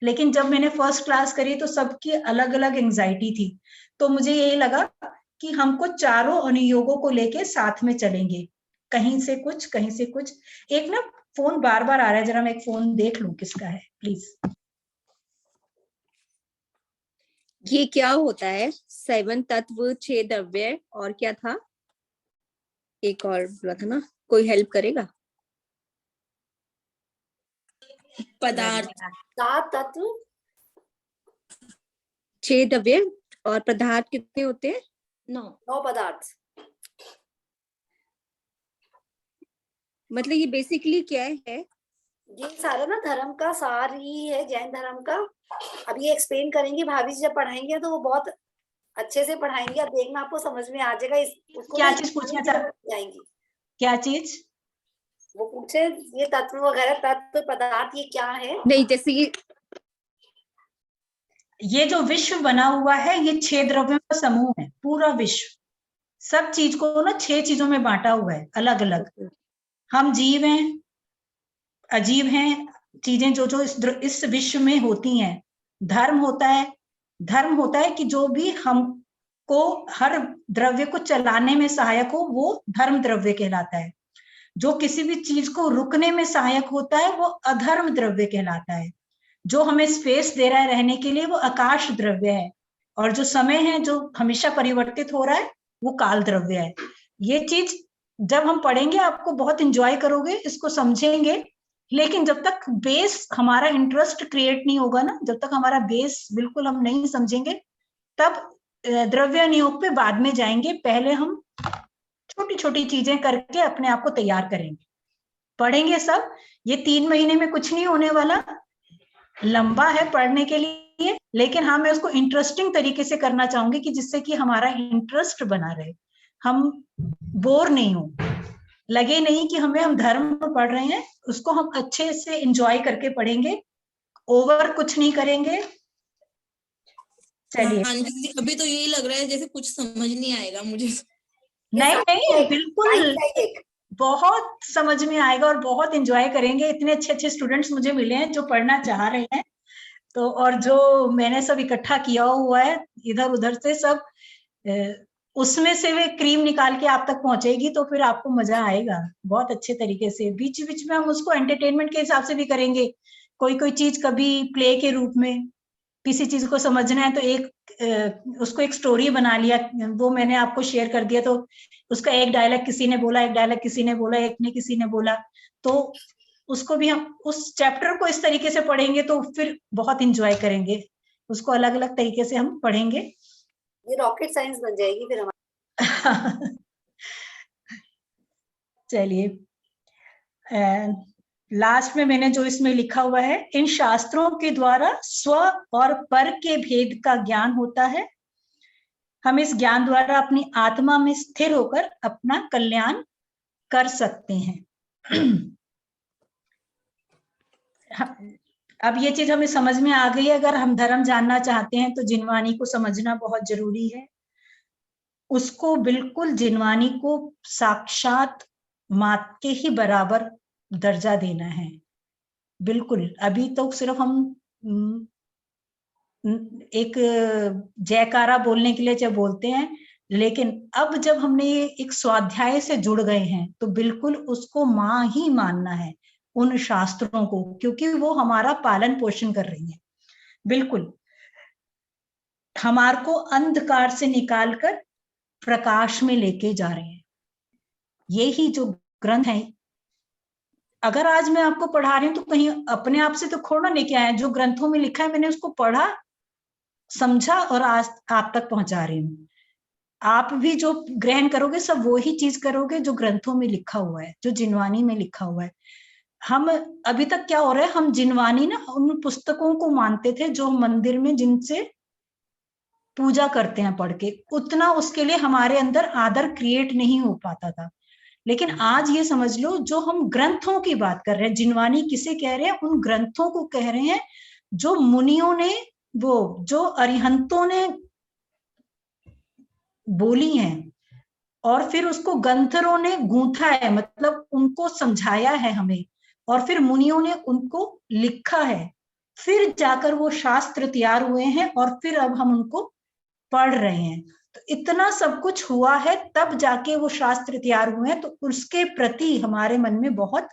लेकिन जब मैंने फर्स्ट क्लास करी तो सबकी अलग अलग एंजाइटी थी, तो मुझे यही लगा कि हमको चारों अनुयोगों को लेके साथ में चलेंगे, कहीं से कुछ कहीं से कुछ। एक ना फोन बार बार आ रहा है, जरा मैं एक फोन देख लूं किसका है प्लीज। ये क्या होता है? 7 तत्व, 6 द्रव्य और क्या था? एक और बोला था ना, कोई हेल्प करेगा? पदार्थ। 7 तत्व, 6 द्रव्य और पदार्थ कितने होते हैं? 9। 9 पदार्थ। मतलब ये बेसिकली क्या है? ये सारा ना धर्म का सार ही है, जैन धर्म का। अब ये एक्सप्लेन करेंगे भाभी जी, जब पढ़ाएंगे तो वो बहुत अच्छे से पढ़ाएंगे, अब देखना आपको समझ में आ जाएगा। उसको क्या ना चीज पूछना जाएंगी, क्या चीज? वो पूछे ये तत्व वगैरह, तत्व पदार्थ ये क्या है। नहीं, जैसे ये जो विश्व बना हुआ है ये 6 द्रव्यों का समूह है, पूरा विश्व। सब चीज को ना 6 चीजों में बांटा हुआ है अलग अलग। हम जीव हैं, अजीब हैं, चीजें जो जो इस विश्व में होती हैं। धर्म होता है कि जो भी हमको हर द्रव्य को चलाने में सहायक हो वो धर्म द्रव्य कहलाता है। जो किसी भी चीज को रुकने में सहायक होता है वो अधर्म द्रव्य कहलाता है। जो हमें स्पेस दे रहा है रहने के लिए वो आकाश द्रव्य है, और जो समय है जो हमेशा परिवर्तित हो रहा है वो काल द्रव्य है। ये चीज जब हम पढ़ेंगे आपको बहुत एंजॉय करोगे, इसको समझेंगे। लेकिन जब तक बेस हमारा इंटरेस्ट क्रिएट नहीं होगा ना, जब तक हमारा बेस बिल्कुल हम नहीं समझेंगे, तब द्रव्य नियोग पे बाद में जाएंगे। पहले हम छोटी छोटी चीजें करके अपने आप को तैयार करेंगे, पढ़ेंगे सब। ये 3 महीने में कुछ नहीं होने वाला, लंबा है पढ़ने के लिए, लेकिन हाँ मैं उसको इंटरेस्टिंग तरीके से करना चाहूंगी कि जिससे कि हमारा इंटरेस्ट बना रहे, हम बोर नहीं हो, लगे नहीं कि हम धर्म पढ़ रहे हैं। उसको हम अच्छे से एंजॉय करके पढ़ेंगे, ओवर कुछ नहीं करेंगे। चलिए। हाँ जी, अभी तो यही लग रहा है जैसे कुछ समझ नहीं आएगा मुझे। नहीं बिल्कुल बहुत समझ में आएगा और बहुत एंजॉय करेंगे। इतने अच्छे अच्छे स्टूडेंट्स मुझे मिले हैं जो पढ़ना चाह रहे हैं, तो और जो मैंने सब इकट्ठा किया हुआ है इधर उधर से सब, उसमें से वे क्रीम निकाल के आप तक पहुंचेगी, तो फिर आपको मजा आएगा बहुत अच्छे तरीके से। बीच बीच में हम उसको एंटरटेनमेंट के हिसाब से भी करेंगे। कोई कोई चीज कभी प्ले के रूप में, किसी चीज को समझना है तो उसको एक स्टोरी बना लिया, वो मैंने आपको शेयर कर दिया, तो उसका एक डायलॉग किसी ने बोला, एक डायलॉग किसी ने बोला, एक ने किसी ने बोला, तो उसको भी हम उस चैप्टर को इस तरीके से पढ़ेंगे तो फिर बहुत इंजॉय करेंगे। उसको अलग अलग तरीके से हम पढ़ेंगे। ये रॉकेट साइंस बन जाएगी फिर हमारी। चलिए, लास्ट में मैंने जो इसमें लिखा हुआ है, इन शास्त्रों के द्वारा स्व और पर के भेद का ज्ञान होता है। हम इस ज्ञान द्वारा अपनी आत्मा में स्थिर होकर अपना कल्याण कर सकते हैं। अब ये चीज हमें समझ में आ गई है। अगर हम धर्म जानना चाहते हैं तो जिनवानी को समझना बहुत जरूरी है। उसको बिल्कुल जिनवानी को साक्षात मात के ही बराबर दर्जा देना है। बिल्कुल, अभी तो सिर्फ हम एक जयकारा बोलने के लिए जब बोलते हैं, लेकिन अब जब हमने ये एक स्वाध्याय से जुड़ गए हैं तो बिल्कुल उसको माँ ही मानना है, उन शास्त्रों को, क्योंकि वो हमारा पालन पोषण कर रही है। बिल्कुल हमारे को अंधकार से निकालकर प्रकाश में लेके जा रहे हैं। यही जो ग्रंथ है, अगर आज मैं आपको पढ़ा रही हूँ तो कहीं अपने आप से तो खोना लेके आया, जो ग्रंथों में लिखा है मैंने उसको पढ़ा, समझा और आज आप तक पहुंचा रही हूँ। आप भी जो ग्रहण करोगे सब वो ही चीज करोगे जो ग्रंथों में लिखा हुआ है, जो जिनवानी में लिखा हुआ है। हम अभी तक क्या हो रहा है, हम जिनवानी ना उन पुस्तकों को मानते थे जो मंदिर में जिनसे पूजा करते हैं पढ़ के, उतना उसके लिए हमारे अंदर आदर क्रिएट नहीं हो पाता था। लेकिन आज ये समझ लो, जो हम ग्रंथों की बात कर रहे हैं, जिनवानी किसे कह रहे हैं, उन ग्रंथों को कह रहे हैं जो मुनियों ने, वो जो अरिहंतों ने बोली हैं, और फिर उसको गंधर्वों ने गूंथा है, मतलब उनको समझाया है हमें, और फिर मुनियों ने उनको लिखा है, फिर जाकर वो शास्त्र तैयार हुए हैं और फिर अब हम उनको पढ़ रहे हैं। तो इतना सब कुछ हुआ है तब जाके वो शास्त्र तैयार हुए हैं, तो उसके प्रति हमारे मन में बहुत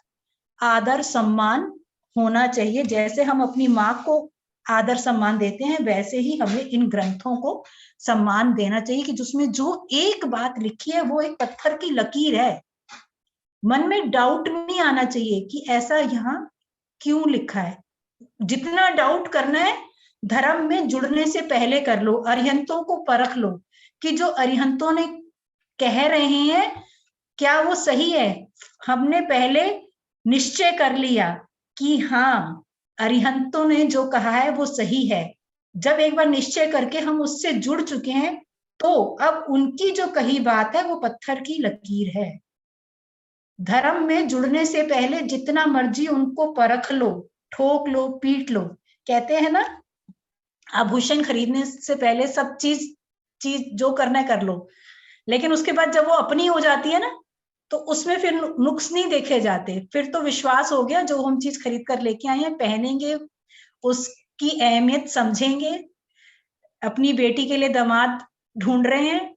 आदर सम्मान होना चाहिए। जैसे हम अपनी माँ को आदर सम्मान देते हैं, वैसे ही हमें इन ग्रंथों को सम्मान देना चाहिए कि जिसमें जो एक बात लिखी है वो एक पत्थर की लकीर है। मन में डाउट नहीं आना चाहिए कि ऐसा यहाँ क्यों लिखा है। जितना डाउट करना है धर्म में जुड़ने से पहले कर लो, अरिहंतों को परख लो कि जो अरिहंतों ने कह रहे हैं क्या वो सही है। हमने पहले निश्चय कर लिया कि हाँ अरिहंतों ने जो कहा है वो सही है। जब एक बार निश्चय करके हम उससे जुड़ चुके हैं तो अब उनकी जो कही बात है वो पत्थर की लकीर है। धर्म में जुड़ने से पहले जितना मर्जी उनको परख लो, ठोक लो, पीट लो। कहते हैं ना आभूषण खरीदने से पहले सब चीज जो करना है कर लो, लेकिन उसके बाद जब वो अपनी हो जाती है ना तो उसमें फिर नुक्स नहीं देखे जाते। फिर तो विश्वास हो गया, जो हम चीज खरीद कर लेके आए हैं पहनेंगे, उसकी अहमियत समझेंगे। अपनी बेटी के लिए दामाद ढूंढ रहे हैं,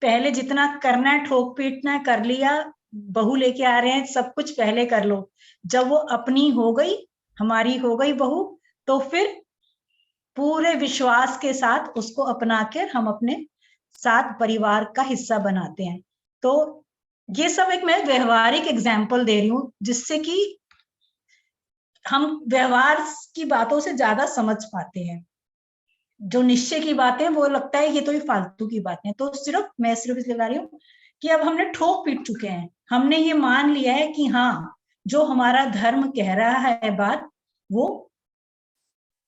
पहले जितना करना है ठोक पीटना है कर लिया, बहू लेके आ रहे हैं सब कुछ पहले कर लो। जब वो अपनी हो गई, हमारी हो गई बहू, तो फिर पूरे विश्वास के साथ उसको अपना कर हम अपने साथ परिवार का हिस्सा बनाते हैं। तो ये सब एक मैं व्यवहारिक एग्जाम्पल दे रही हूँ जिससे कि हम व्यवहार की बातों से ज्यादा समझ पाते हैं। जो निश्चय की बातें वो लगता है ये तो ये फालतू की बातें। तो मैं सिर्फ इसलिए बता रही हूँ कि अब हमने ठोक पीट चुके हैं, हमने ये मान लिया है कि हाँ जो हमारा धर्म कह रहा है बात वो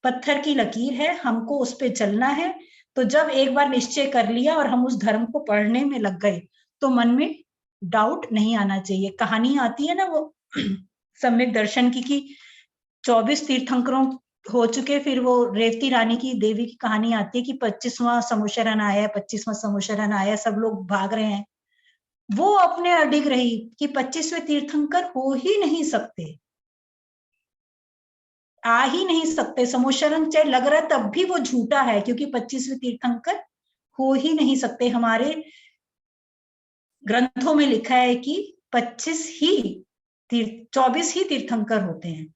पत्थर की लकीर है, हमको उस पे चलना है। तो जब एक बार निश्चय कर लिया और हम उस धर्म को पढ़ने में लग गए तो मन में डाउट नहीं आना चाहिए। कहानी आती है ना वो सम्यक दर्शन की कि 24 तीर्थंकरों हो चुके, फिर वो रेवती रानी की देवी की कहानी आती है कि 25वां समुशरण आया, 25वां समुशरण आया, सब लोग भाग रहे हैं। वो अपने अडिग रही कि 25वें तीर्थंकर हो ही नहीं सकते, आ ही नहीं सकते। समुशरण चाहे लग रहा तब भी वो झूठा है क्योंकि 25वें तीर्थंकर हो ही नहीं सकते। हमारे ग्रंथों में लिखा है कि 24 ही तीर्थंकर होते हैं।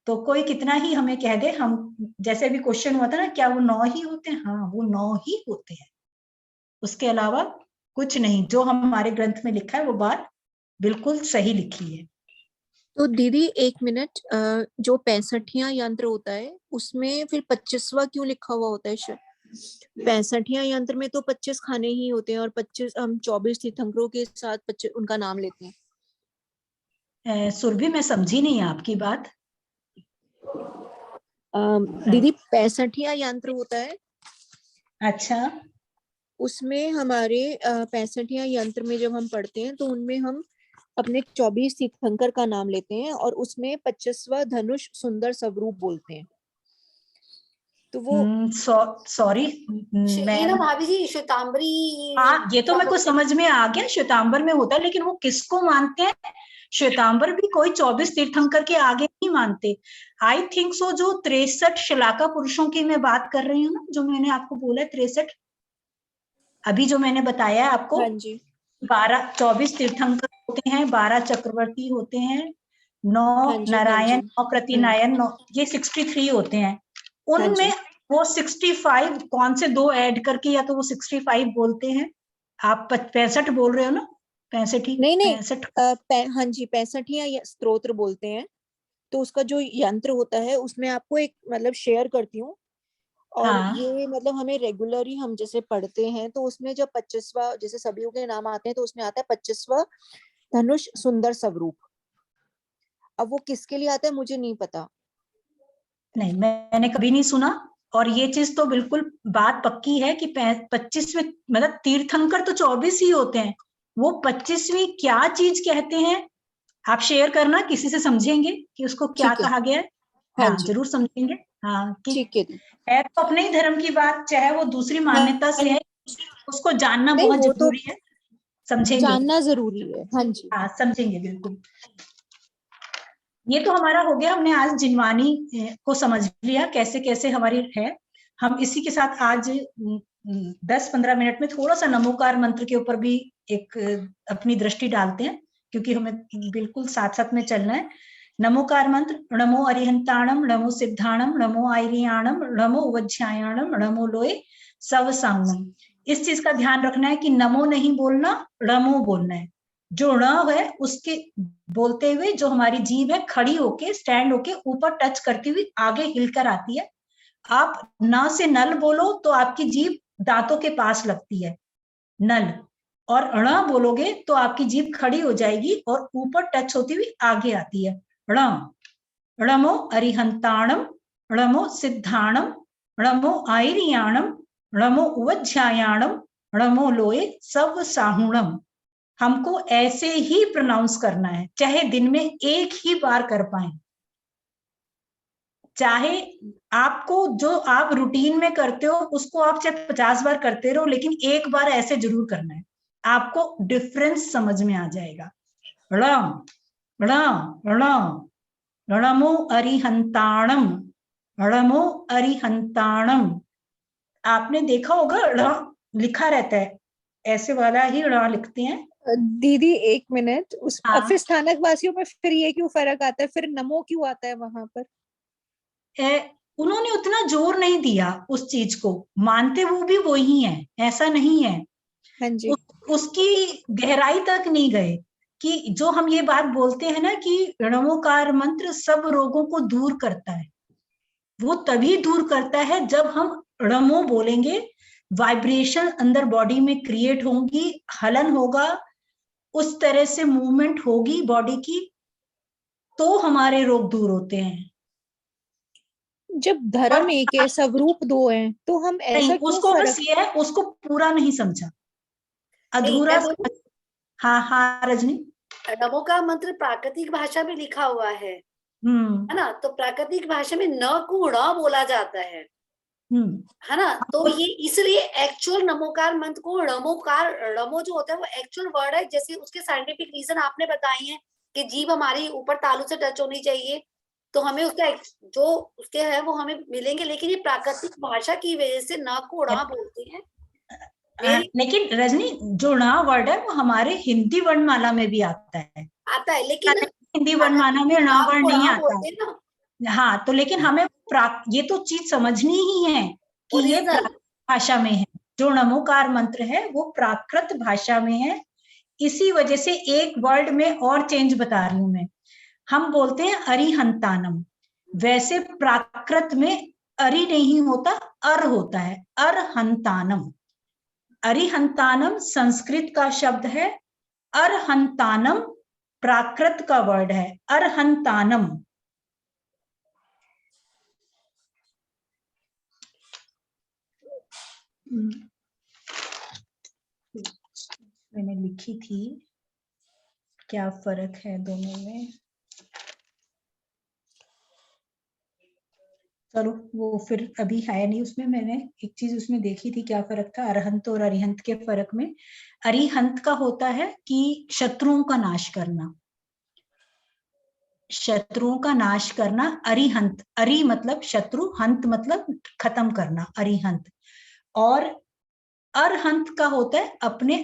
तो कोई कितना ही हमें कह दे, हम जैसे भी क्वेश्चन हुआ था ना क्या वो 9 ही होते हैं, हाँ वो 9 ही होते हैं, उसके अलावा कुछ नहीं। जो हमारे ग्रंथ में लिखा है वो बात बिल्कुल सही लिखी है। तो दीदी 1 मिनट, जो 65वां यंत्र होता है उसमें फिर 25वां क्यों लिखा हुआ होता है? 65वां यंत्र में तो 25 खाने ही होते हैं और 25 हम 24 तीर्थंकरों के साथ 25 उनका नाम लेते हैं। सुरभि मैं समझी नहीं आपकी बात। दीदी 65वां यंत्र होता है, अच्छा, उसमें हमारे 65वां यंत्र में जब हम पढ़ते हैं तो उनमें हम अपने 24 तीर्थंकर का नाम लेते हैं और उसमें 25वां धनुष सुंदर स्वरूप बोलते हैं। तो वो सॉरी ये ना भाभी जी श्वेतांबरी, हाँ ये तो मेरे को समझ में आ गया, श्वेतांबर में होता है, लेकिन वो किसको मानते हैं? श्वेतांबर भी कोई 24 तीर्थंकर के आगे नहीं मानते। आई थिंक सो जो 63 शलाका पुरुषों की मैं बात कर रही हूँ ना, जो मैंने आपको बोला 63, अभी जो मैंने बताया आपको, हाँ जी, 24 तीर्थंकर होते हैं, 12 चक्रवर्ती होते हैं, 9 हाँ जी, नारायण, हाँ जी। 9 प्रतिनायन, 9 ये 63 होते हैं। उनमें वो 65 कौन से 2 ऐड करके या तो वो 65 बोलते हैं। आप 65 बोल रहे हो ना? 65 ही, नहीं 65 हाँ जी 65वां स्तोत्र बोलते हैं। तो उसका जो यंत्र होता है उसमें आपको एक मतलब शेयर करती हूँ। और हाँ ये मतलब हमें रेगुलरली हम जैसे पढ़ते हैं तो उसमें जब 25वां जैसे सभी के नाम आते हैं तो उसमें आता है 25वां धनुष सुंदर स्वरूप। अब वो किसके लिए आता है मुझे नहीं पता। नहीं मैंने कभी नहीं सुना। और ये चीज तो बिल्कुल बात पक्की है कि 25वें मतलब तीर्थंकर तो 24 ही होते हैं, वो 25वीं क्या चीज कहते हैं आप शेयर करना, किसी से समझेंगे कि उसको क्या ठीक है, कहा गया है। हाँ हाँ जी, जरूर समझेंगे। हाँ कि ठीक है दी। है तो अपने ही धर्म की बात, चाहे वो दूसरी मान्यता से है, उसको जानना नहीं बहुत वो तो जरूरी है, समझेंगे। जानना जरूरी है, हाँ जी। हाँ समझेंगे बिल्कुल। ये तो हमारा हो गया, हमने आज जिनवानी को समझ लिया कैसे कैसे हमारी है। हम इसी के साथ आज 10-15 मिनट में थोड़ा सा नमोकार मंत्र के ऊपर भी एक अपनी दृष्टि डालते हैं, क्योंकि हमें बिल्कुल साथ साथ में चलना है। नमोकार मंत्र नमो अरिहंताणम नमो सिद्धाणम नमो आयरियाणम नमो उवज्झायाणम नमो लोए सवसांगम। इस चीज का ध्यान रखना है कि नमो नहीं बोलना, णमो बोलना है। जो ण है उसके बोलते हुए जो हमारी जीभ है खड़ी होके स्टैंड होके ऊपर टच करती हुई आगे हिलकर आती है। आप न से नल बोलो तो आपकी जीभ दांतों के पास लगती है, नल, और ण बोलोगे तो आपकी जीभ खड़ी हो जाएगी और ऊपर टच होती हुई आगे आती है। ण, णमो अरिहंताणम णमो सिद्धाणम णमो आयरियाणम णमो उवज्झायाणम णमो लोए सवसाहुणम। हमको ऐसे ही प्रोनाउंस करना है, चाहे दिन में एक ही बार कर पाए, चाहे आपको जो आप रूटीन में करते हो उसको आप चाहे 50 बार करते रहो, लेकिन एक बार ऐसे जरूर करना है, आपको डिफरेंस समझ में आ जाएगा। णम ण ण णमो अरिहंताणम णमो अरिहंताणम। आपने देखा होगा ण लिखा रहता है, ऐसे वाला ही ण लिखते हैं। दीदी 1 मिनट, उस हाँ। फिर स्थानक वासियों में फिर ये क्यों फर्क आता है, फिर नमो क्यों आता है वहां पर? उन्होंने उतना जोर नहीं दिया उस चीज को, मानते वो भी वही है, ऐसा नहीं है। हाँ जी। उसकी गहराई तक नहीं गए कि जो हम ये बात बोलते हैं ना कि णमोकार मंत्र सब रोगों को दूर करता है, वो तभी दूर करता है जब हम णमो बोलेंगे, वाइब्रेशन अंदर बॉडी में क्रिएट होंगी, हलन होगा, उस तरह से मूवमेंट होगी बॉडी की, तो हमारे रोग दूर होते हैं। जब धर्म एक है स्वरूप 2 हैं, तो हम ऐसा नहीं, क्यों उसको बस फर्क? ये है, उसको पूरा नहीं समझा, नहीं, अधूरा। मैं बोलूं, हाँ हाँ रजनी। नमो का मंत्र प्राकृतिक भाषा में लिखा हुआ है ना, तो प्राकृतिक भाषा में न को ण बोला जाता है ना, तो ये इसलिए एक्चुअल नमोकार मंत्र को णमोकार, णमो जो होता है वो एक्चुअल वर्ड है। जैसे उसके साइंटिफिक रीजन आपने बताई हैं कि जीभ हमारी ऊपर तालू से टच होनी चाहिए, तो हमें उसका जो उसके है वो हमें मिलेंगे, लेकिन ये प्राकृतिक भाषा की वजह से न को ण बोलते हैं। लेकिन रजनी जो ण वर्ड है वो हमारे हिंदी वर्णमाला में भी आता है, लेकिन हिंदी वर्णमाला में ण वर्ड नहीं आता। बोलते हैं ना। हाँ, तो लेकिन हमें ये तो चीज समझनी ही है कि ये प्राकृत भाषा में है, जो नमोकार मंत्र है वो प्राकृत भाषा में है। इसी वजह से एक वर्ड में और चेंज बता रही हूं मैं। हम बोलते हैं अरिहंतानम, वैसे प्राकृत में अरि नहीं होता, अर होता है, अरहंतानम। अरिहंतानम संस्कृत का शब्द है, अरहंतानम प्राकृत का वर्ड है, अरहंतानम। मैंने लिखी थी, क्या फर्क है दोनों में, चलो वो फिर अभी है नहीं उसमें। मैंने एक चीज उसमें देखी थी, क्या फर्क था अरहंत और अरिहंत के फर्क में। अरिहंत का होता है कि शत्रुओं का नाश करना, शत्रुओं का नाश करना, अरिहंत, अरि मतलब शत्रु, हंत मतलब खत्म करना, अरिहंत। और अरहंत का होता है अपने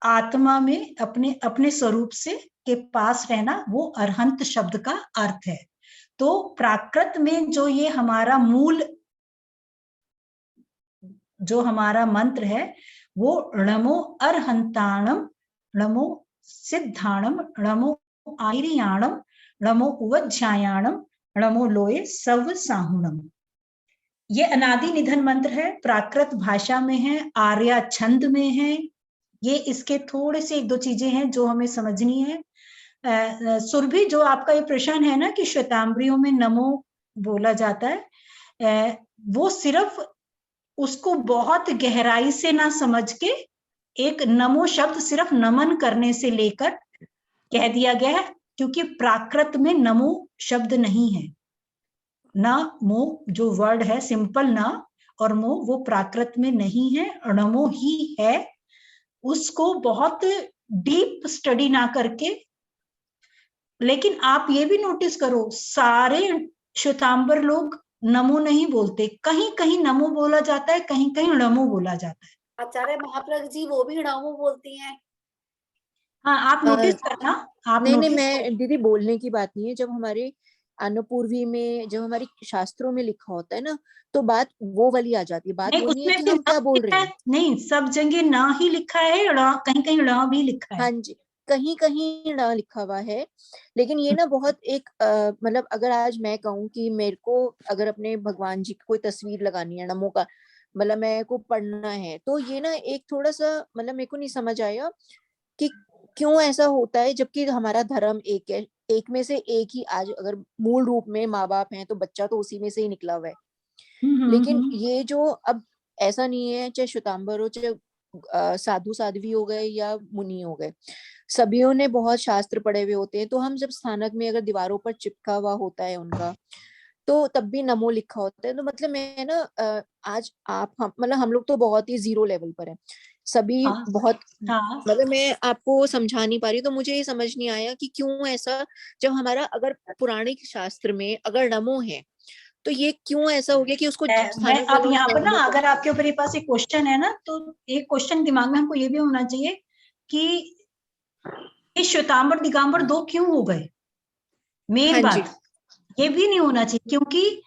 आत्मा में, अपने अपने स्वरूप से के पास रहना, वो अरहंत शब्द का अर्थ है। तो प्राकृत में जो ये हमारा मूल जो हमारा मंत्र है वो णमो अरहंताणम णमो सिद्धाणम णमो आयरियाणम णमो उवज्झायाणम णमो लोए सवसाहुणम। ये अनादि निधन मंत्र है, प्राकृत भाषा में है, आर्या छंद में है। ये इसके थोड़े से 1-2 चीजें हैं जो हमें समझनी है। सुरभि, जो आपका ये प्रश्न है ना कि श्वेतांबरियों में नमो बोला जाता है, वो सिर्फ उसको बहुत गहराई से ना समझ के एक नमो शब्द सिर्फ नमन करने से लेकर कह दिया गया है, क्योंकि प्राकृत में नमो शब्द नहीं है। न मो जो वर्ड है, सिंपल न और मो, वो प्राकृत में नहीं है, णमो ही है। उसको बहुत डीप स्टडी ना करके, लेकिन आप ये भी नोटिस करो सारे श्वेतांबर लोग नमो नहीं बोलते, कहीं कहीं नमो बोला जाता है, कहीं कहीं णमो बोला जाता है। आचार्य महाप्रज्ञ जी वो भी णमो बोलती हैं। हाँ, आप नोटिस करना, आप नहीं नोटिस मैं दीदी बोलने की बात नहीं है, जब हमारे अनुपूर्वी में, जब हमारे शास्त्रों में लिखा होता है ना, तो बात वो वाली आ जाती है, बात नहीं, वो नहीं है उसमें कि भी हम न क्या बोल लिखा रहे है, हैं। नहीं सब जगह ना ही लिखा है, कहीं कहीं ड़ भी लिखा है। हाँ जी, कहीं कहीं ड़ लिखा हुआ है, लेकिन ये ना बहुत एक मतलब अगर आज मैं कहूँ कि मेरे को अगर अपने भगवान जी की कोई तस्वीर लगानी है नमो का, मतलब मेरे को पढ़ना है, तो ये ना एक थोड़ा सा मतलब मेरे को नहीं समझ आया कि क्यों ऐसा होता है, जबकि हमारा धर्म एक है, एक में से एक ही, आज अगर मूल रूप में माँ बाप हैं तो बच्चा तो उसी में से ही निकला हुआ है। लेकिन ये जो अब ऐसा नहीं है, चाहे श्वेतांबर हो, चाहे साधु साध्वी हो गए या मुनि हो गए, सभीयों ने बहुत शास्त्र पढ़े हुए होते हैं, तो हम जब स्थानक में अगर दीवारों पर चिपका हुआ होता है उनका, तो तब भी नमो लिखा होता है। तो मतलब मैं ना आज आप हम मतलब हम लोग तो बहुत ही जीरो लेवल पर है, सभी हाँ, बहुत, हाँ, मतलब मैं आपको समझा नहीं पा रही, तो मुझे ये समझ नहीं आया कि क्यों ऐसा, जब हमारा अगर पुराणिक शास्त्र में अगर नमो है, तो ये क्यों ऐसा हो गया कि उसको मैं स्थानक अब वालों यहाँ ने पर ना, नमो अगर आपके ऊपर ये पास एक क्वेश्चन है ना, तो एक क्वेश्चन दिमाग में हमको ये भी होना चाहिए कि ये श्वेतांबर दिगंबर दो क्यों हो गए। मेन हाँ जी, बात ये भी नहीं होना चाहिए, क्योंकि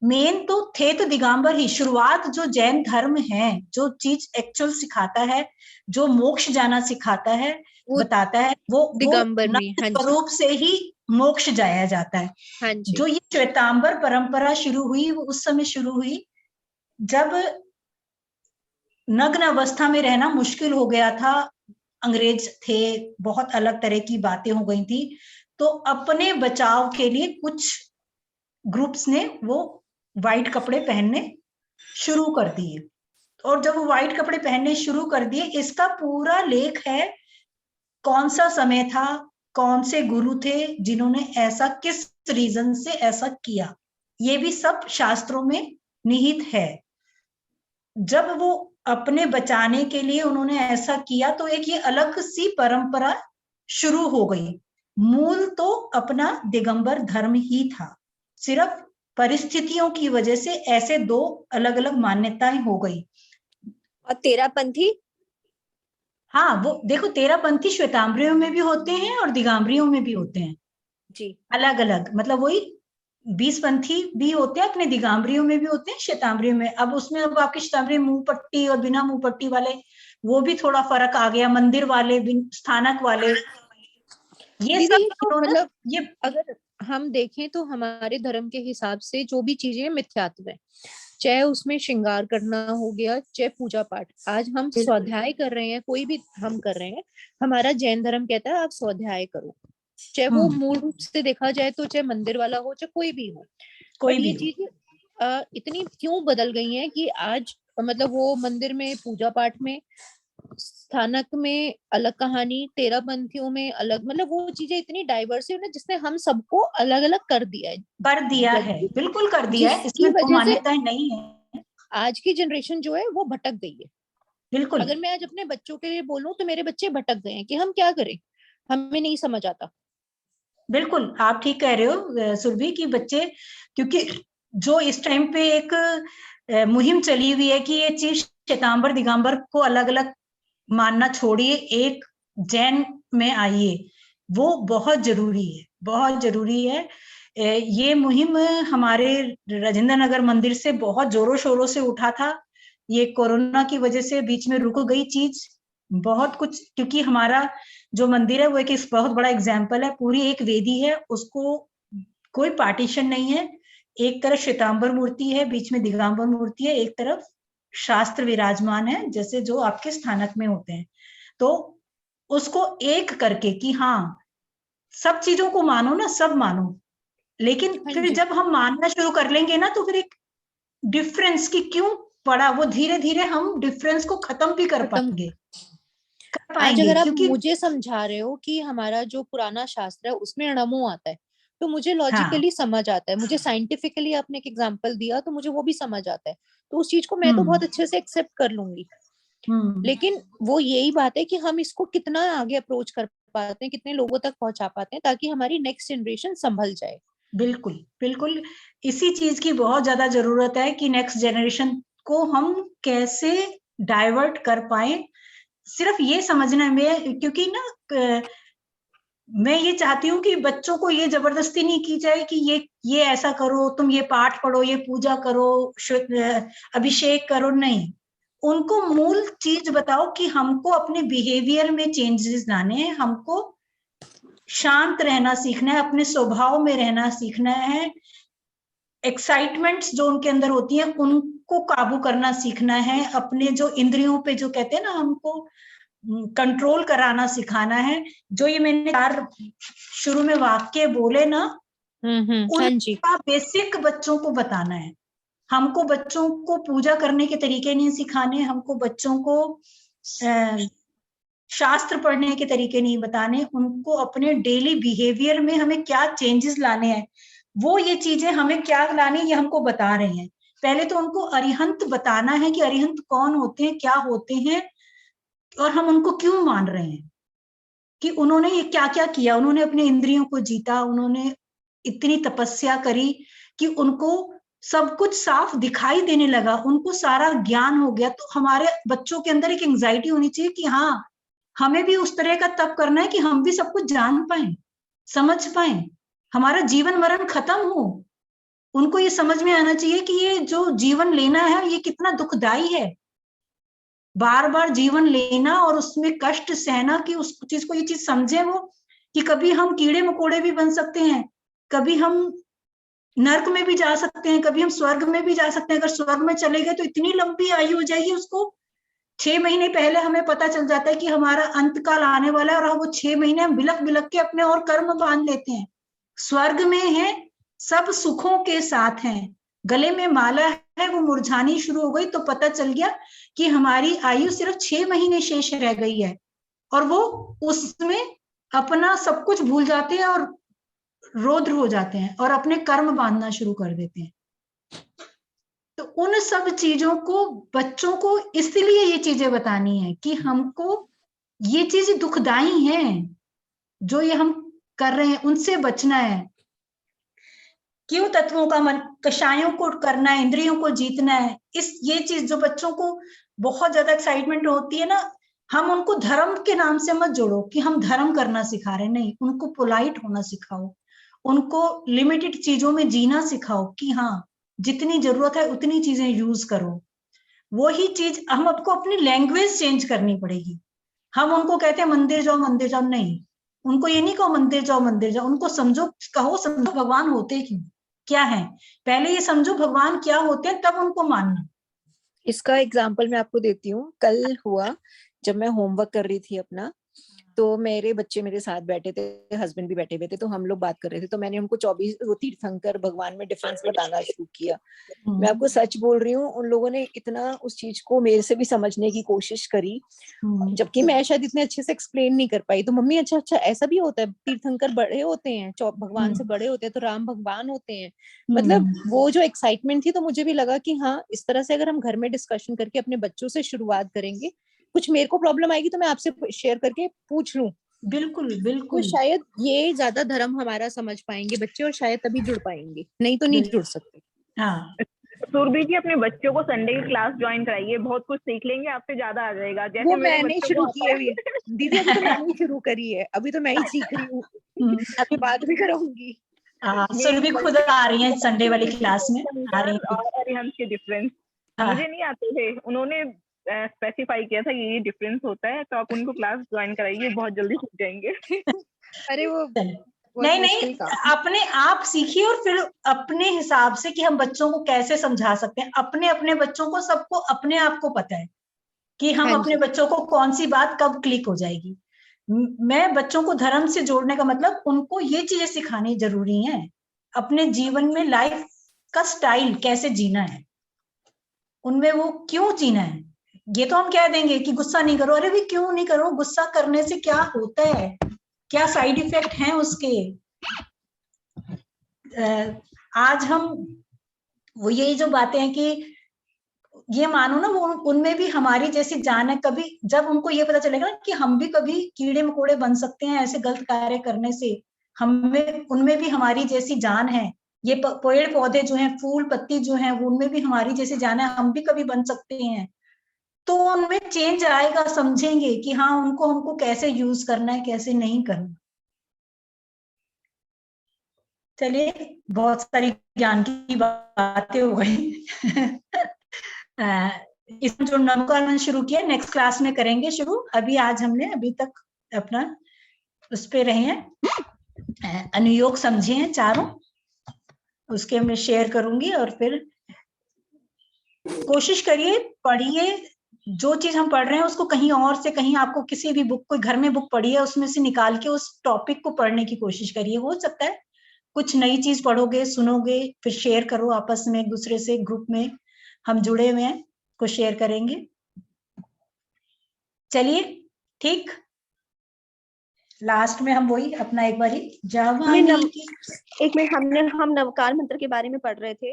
मेन तो थे तो दिगंबर ही। शुरुआत जो जैन धर्म है, जो चीज एक्चुअल सिखाता है, जो मोक्ष जाना सिखाता है, वो बताता है, वो दिगंबर में, नग्न हाँ जी, स्वरूप से ही मोक्ष जाया जाता है। हाँ जी, जो ये श्वेतांबर परंपरा शुरू हुई, वो उस समय शुरू हुई जब नग्न अवस्था में रहना मुश्किल हो गया था, अंग्रेज थे, बहुत अलग तरह की बातें हो गई थी, तो अपने बचाव के लिए कुछ ग्रुप्स ने वो वाइट कपड़े पहनने शुरू कर दिए। और जब वो व्हाइट कपड़े पहनने शुरू कर दिए, इसका पूरा लेख है, कौन सा समय था, कौन से गुरु थे जिन्होंने ऐसा, किस रीजन से ऐसा किया, ये भी सब शास्त्रों में निहित है। जब वो अपने बचाने के लिए उन्होंने ऐसा किया, तो एक ये अलग सी परंपरा शुरू हो गई। मूल तो अपना दिगंबर धर्म ही था, सिर्फ परिस्थितियों की वजह से ऐसे दो अलग अलग मान्यताएं हो गई। और तेरापंथी, हाँ, वो देखो, तेरापंथी श्वेतांबरियों में भी होते हैं और दिगंबरियों में भी होते हैं, जी, अलग अलग, मतलब वही 20 पंथी भी होते हैं, अपने दिगंबरियों में भी होते हैं, श्वेतांबरियों में। अब उसमें अब आपके श्वेतांबरी मुंह पट्टी और बिना मुंह पट्टी वाले, वो भी थोड़ा फर्क आ गया, मंदिर वाले, स्थानक वाले, ये दीदी सब तो इन्होंने मतलब ये। अगर हम देखें तो हमारे धर्म के हिसाब से जो भी चीजें मिथ्यात्व है, चाहे उसमें श्रृंगार करना हो गया, चाहे पूजा पाठ, आज हम स्वाध्याय कर रहे हैं, कोई भी हम कर रहे हैं, हमारा जैन धर्म कहता है आप स्वाध्याय करो, चाहे वो मूल रूप से देखा जाए तो चाहे मंदिर वाला हो चाहे कोई भी हो। कोई बट ये भी हो। चीज इतनी क्यों बदल गई है कि आज मतलब वो मंदिर में पूजा पाठ में, स्थानक में अलग कहानी, तेरापंथियों में अलग, मतलब वो चीजें इतनी डाइवर्स है ना, जिसने हम सबको अलग अलग कर दिया है, कर दिया है, बिल्कुल कर दिया है, जिसकी इसमें दो वजह से मान्यताएं नहीं है। आज की जनरेशन जो है वो भटक गई है। बिल्कुल अगर मैं आज अपने बच्चों के लिए बोलूं तो मेरे बच्चे भटक गए हैं कि हम क्या करें, हमें नहीं समझ आता। बिल्कुल आप ठीक कह रहे हो सुरभि, की बच्चे, क्योंकि जो इस टाइम पे एक मुहिम चली हुई है कि ये चीज श्वेतांबर दिगंबर को अलग अलग मानना छोड़िए, एक जैन में आइए, वो बहुत जरूरी है, बहुत जरूरी है। ये मुहिम हमारे राजेंद्र नगर मंदिर से बहुत जोरों शोरों से उठा था, ये कोरोना की वजह से बीच में रुक गई चीज बहुत कुछ, क्योंकि हमारा जो मंदिर है वो एक बहुत बड़ा एग्जाम्पल है, पूरी एक वेदी है, उसको कोई पार्टीशन नहीं है, एक तरफ श्वेतांबर मूर्ति है, बीच में दिगंबर मूर्ति है, एक तरफ शास्त्र विराजमान है, जैसे जो आपके स्थानक में होते हैं। तो उसको एक करके कि हाँ सब चीजों को मानो ना, सब मानो, लेकिन फिर जब हम मानना शुरू कर लेंगे ना, तो फिर एक डिफरेंस की क्यों पड़ा, वो धीरे धीरे हम डिफरेंस को खत्म भी कर पाएंगे, आज अगर आप क्योंकि मुझे समझा रहे हो कि हमारा जो पुराना शास्त्र है उसमें णमो आता है, तो मुझे हाँ, लॉजिकली समझ आता है, मुझे साइंटिफिकली आपने एक एग्जांपल दिया तो मुझे वो भी समझ आता है, तो उस चीज को मैं तो बहुत अच्छे से एक्सेप्ट कर लूंगी। लेकिन वो यही बात है कि हम इसको कितना आगे अप्रोच कर पाते हैं, कितने लोगों तक पहुंचा पाते हैं, ताकि हमारी नेक्स्ट जनरेशन संभल जाए। बिल्कुल बिल्कुल, इसी चीज की बहुत ज्यादा जरूरत है कि नेक्स्ट जनरेशन को हम कैसे डाइवर्ट कर पाए, सिर्फ ये समझना है, क्योंकि ना मैं ये चाहती हूँ कि बच्चों को ये जबरदस्ती नहीं की जाए कि ये ऐसा करो, तुम ये पाठ पढ़ो, ये पूजा करो, अभिषेक करो, नहीं। उनको मूल चीज बताओ कि हमको अपने बिहेवियर में चेंजेस लाने हैं, हमको शांत रहना सीखना है, अपने स्वभाव में रहना सीखना है, एक्साइटमेंट्स जो उनके अंदर होती हैं उनको काबू करना सीखना है, अपने जो इंद्रियों पे जो कहते हैं ना हमको कंट्रोल कराना सिखाना है। जो ये मैंने 4 शुरू में वाक्य बोले ना, उनका बेसिक बच्चों को बताना है। हमको बच्चों को पूजा करने के तरीके नहीं सिखाने, हमको बच्चों को शास्त्र पढ़ने के तरीके नहीं बताने, उनको अपने डेली बिहेवियर में हमें क्या चेंजेस लाने हैं, वो ये चीजें हमें क्या लानी, ये हमको बता रहे हैं। पहले तो उनको अरिहंत बताना है कि अरिहंत कौन होते हैं, क्या होते हैं, और हम उनको क्यों मान रहे हैं, कि उन्होंने ये क्या क्या किया, उन्होंने अपने इंद्रियों को जीता, उन्होंने इतनी तपस्या करी कि उनको सब कुछ साफ दिखाई देने लगा, उनको सारा ज्ञान हो गया। तो हमारे बच्चों के अंदर एक एंजाइटी होनी चाहिए कि हाँ, हमें भी उस तरह का तप करना है कि हम भी सब कुछ जान पाए, समझ पाए, हमारा जीवन मरण खत्म हो। उनको ये समझ में आना चाहिए कि ये जो जीवन लेना है ये कितना दुखदाई है, बार बार जीवन लेना और उसमें कष्ट सहना, कि उस चीज को ये चीज समझे वो, कि कभी हम कीड़े मकोड़े भी बन सकते हैं, कभी हम नर्क में भी जा सकते हैं, कभी हम स्वर्ग में भी जा सकते हैं। अगर स्वर्ग में चले गए तो इतनी लंबी आयु हो जाएगी, उसको 6 महीने पहले हमें पता चल जाता है कि हमारा अंतकाल आने वाला है, और वो 6 महीने हम बिलक बिलक के अपने और कर्म बांध लेते हैं। स्वर्ग में है, सब सुखों के साथ हैं, गले में माला है, वो मुरझानी शुरू हो गई तो पता चल गया कि हमारी आयु सिर्फ 6 महीने शेष रह गई है, और वो उसमें अपना सब कुछ भूल जाते हैं और रौद्र हो जाते हैं और अपने कर्म बांधना शुरू कर देते हैं। तो उन सब चीजों को बच्चों को इसलिए ये चीजें बतानी है कि हमको ये चीजें दुखदाई हैं, जो ये हम कर रहे हैं उनसे बचना है। क्यों तत्वों का मन, कषायों को करना है, इंद्रियों को जीतना है, ये चीज जो बच्चों को बहुत ज्यादा एक्साइटमेंट होती है ना, हम उनको धर्म के नाम से मत जोड़ो कि हम धर्म करना सिखा रहे, नहीं, उनको पोलाइट होना सिखाओ, उनको लिमिटेड चीजों में जीना सिखाओ कि हाँ, जितनी जरूरत है उतनी चीजें यूज करो। वही चीज हम आपको अपनी लैंग्वेज चेंज करनी पड़ेगी। हम उनको कहते हैं मंदिर जाओ, नहीं, उनको ये नहीं कहो मंदिर जाओ, उनको समझो, कहो समझो भगवान होते क्यों, क्या है, पहले ये समझो भगवान क्या होते हैं, तब उनको मानना। इसका एग्जाम्पल मैं आपको देती हूँ। कल हुआ जब मैं होमवर्क कर रही थी अपना, तो मेरे बच्चे मेरे साथ बैठे थे, हस्बैंड भी बैठे हुए थे, तो हम लोग बात कर रहे थे। तो मैंने उनको 24 तीर्थंकर भगवान में डिफरेंस बताना शुरू किया। मैं आपको सच बोल रही हूँ, उन लोगों ने इतना उस चीज को मेरे से भी समझने की कोशिश करी, जबकि मैं शायद इतने अच्छे से एक्सप्लेन नहीं कर पाई। तो मम्मी अच्छा ऐसा भी होता है, तीर्थंकर बड़े होते हैं, भगवान से बड़े होते हैं, तो राम भगवान होते हैं। मतलब वो जो एक्साइटमेंट थी, तो मुझे भी लगा कि हाँ, इस तरह से अगर हम घर में डिस्कशन करके अपने बच्चों से शुरुआत करेंगे, कुछ मेरे को प्रॉब्लम आएगी तो मैं आपसे शेयर करके पूछ लूं। बिल्कुल तो शायद ये ज्यादा धर्म हमारा समझ पाएंगे बच्चे, और शायद तभी जुड़ पाएंगे, नहीं तो नहीं जुड़ सकते। हाँ, सुरभि जी, अपने बच्चों को संडे की क्लास ज्वाइन कराइए, बहुत कुछ सीख लेंगे, आपसे ज्यादा आ जाएगा। जैसे वो मैंने शुरू की है दीदी, अभी तो मैंने शुरू करी है, अभी तो मैं ही सीख रही हूँ, अभी बात भी कराऊंगी। सुरभि खुद आ रही है संडे वाली क्लास में, आ रही है। और अरिहंत के डिफरेंस मुझे नहीं आते थे, उन्होंने स्पेसिफाई किया था ये डिफरेंस होता है, तो आप उनको क्लास ज्वाइन कराइए, बहुत जल्दी सीख जाएंगे। अरे वो नहीं, अपने आप सीखिए और फिर अपने हिसाब से कि हम बच्चों को कैसे समझा सकते हैं। अपने बच्चों को, सबको अपने आप को पता है कि हम अपने बच्चों को कौन सी बात कब क्लिक हो जाएगी। मैं बच्चों को धर्म से जोड़ने का मतलब उनको ये चीजें सिखानी जरूरी है, अपने जीवन में लाइफ का स्टाइल कैसे जीना है, उनमें वो क्यों जीना है। ये तो हम कह देंगे कि गुस्सा नहीं करो, अरे भी क्यों नहीं करो, गुस्सा करने से क्या होता है, क्या साइड इफेक्ट हैं उसके। आज हम वो यही जो बातें हैं कि ये मानो ना, वो उनमें भी हमारी जैसी जान है। कभी जब उनको ये पता चलेगा ना कि हम भी कभी कीड़े मकोड़े बन सकते हैं ऐसे गलत कार्य करने से, हमें उनमें भी हमारी जैसी जान है। ये पेड़ पौधे जो हैं, फूल पत्ती जो हैं, उनमें भी हमारी जैसी जान है, हम भी कभी बन सकते हैं। तो उनमें चेंज आएगा, समझेंगे कि हाँ उनको हमको कैसे यूज करना है, कैसे नहीं करना। चलिए, बहुत सारी ज्ञान की बातें हो गई। इसमें जो नामकरण शुरू किया, नेक्स्ट क्लास में करेंगे शुरू। अभी आज हमने अभी तक अपना उस पे रहे हैं, अनुयोग समझे हैं चारों, उसके मैं शेयर करूंगी। और फिर कोशिश करिए, पढ़िए, जो चीज हम पढ़ रहे हैं उसको कहीं और से, कहीं आपको किसी भी बुक, कोई घर में बुक पढ़ी है उसमें से निकाल के उस टॉपिक को पढ़ने की कोशिश करिए। हो सकता है कुछ नई चीज पढ़ोगे, सुनोगे, फिर शेयर करो आपस में, एक दूसरे से, ग्रुप में हम जुड़े हुए हैं, को शेयर करेंगे। चलिए ठीक, लास्ट में हम वही अपना एक बारी जवानी की एक मिनट, हम नवकार मंत्र के बारे में पढ़ रहे थे।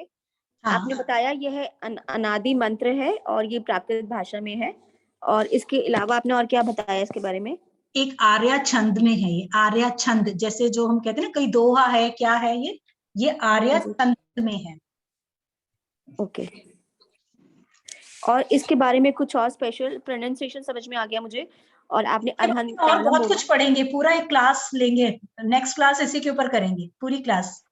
हाँ, आपने बताया यह अनादि मंत्र है और ये प्राकृत भाषा में है, और इसके अलावा आपने और क्या बताया इसके बारे में? एक आर्या छंद में है ये, आर्या छंद, जैसे जो हम कहते हैं ना, कई दोहा है, क्या है ये आर्या छंद में है। ओके। और इसके बारे में कुछ और स्पेशल प्रोनाउंसिएशन समझ में आ गया मुझे, और आपने अरहंत और कालम बहुत बोला। कुछ पढ़ेंगे, पूरा एक क्लास लेंगे, नेक्स्ट क्लास इसी के ऊपर करेंगे, पूरी क्लास।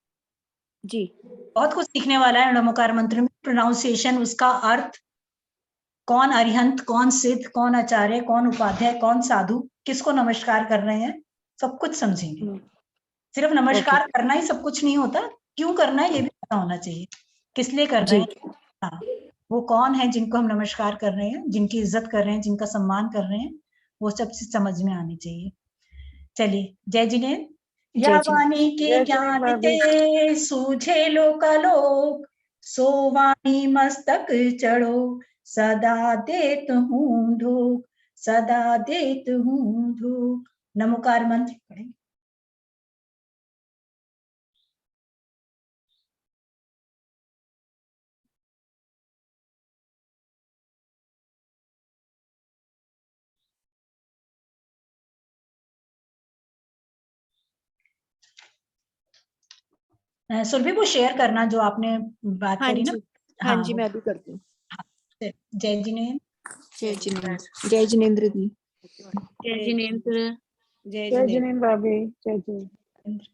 जी, बहुत कुछ सीखने वाला है नमोकार मंत्र में, प्रोनाउंसिएशन, उसका अर्थ, कौन अरिहंत, कौन सिद्ध, कौन आचार्य, कौन उपाध्याय, कौन साधु, किसको नमस्कार कर रहे हैं, सब कुछ समझेंगे। सिर्फ नमस्कार करना ही सब कुछ नहीं होता, क्यों करना है ये भी पता होना चाहिए, किस लिए कर रहे हैं। हाँ, वो कौन है जिनको हम नमस्कार कर रहे हैं, जिनकी इज्जत कर रहे हैं, जिनका सम्मान कर रहे हैं, वो सब चीज समझ में आनी चाहिए। चलिए, जय जिनेन्द्र। या वाणी के ज्ञान ते सूझे लोकालोक, सो वाणी मस्तक चढ़ो, सदा देत हूँ धूप, सदा देत हूँ धूप। नमोकार मंत्र पढ़ेंगे। सुरभि, वो शेयर करना जो आपने बात करी ना। हाँ जी, मैं भी करती हूँ। जय जिनेन्द्र। जय जिनेन्द्र। जय जिनेन्द्र दी। जय जिनेन्द्र। जय जिनेन्द्र भाभी। जय जिनेन्द्र।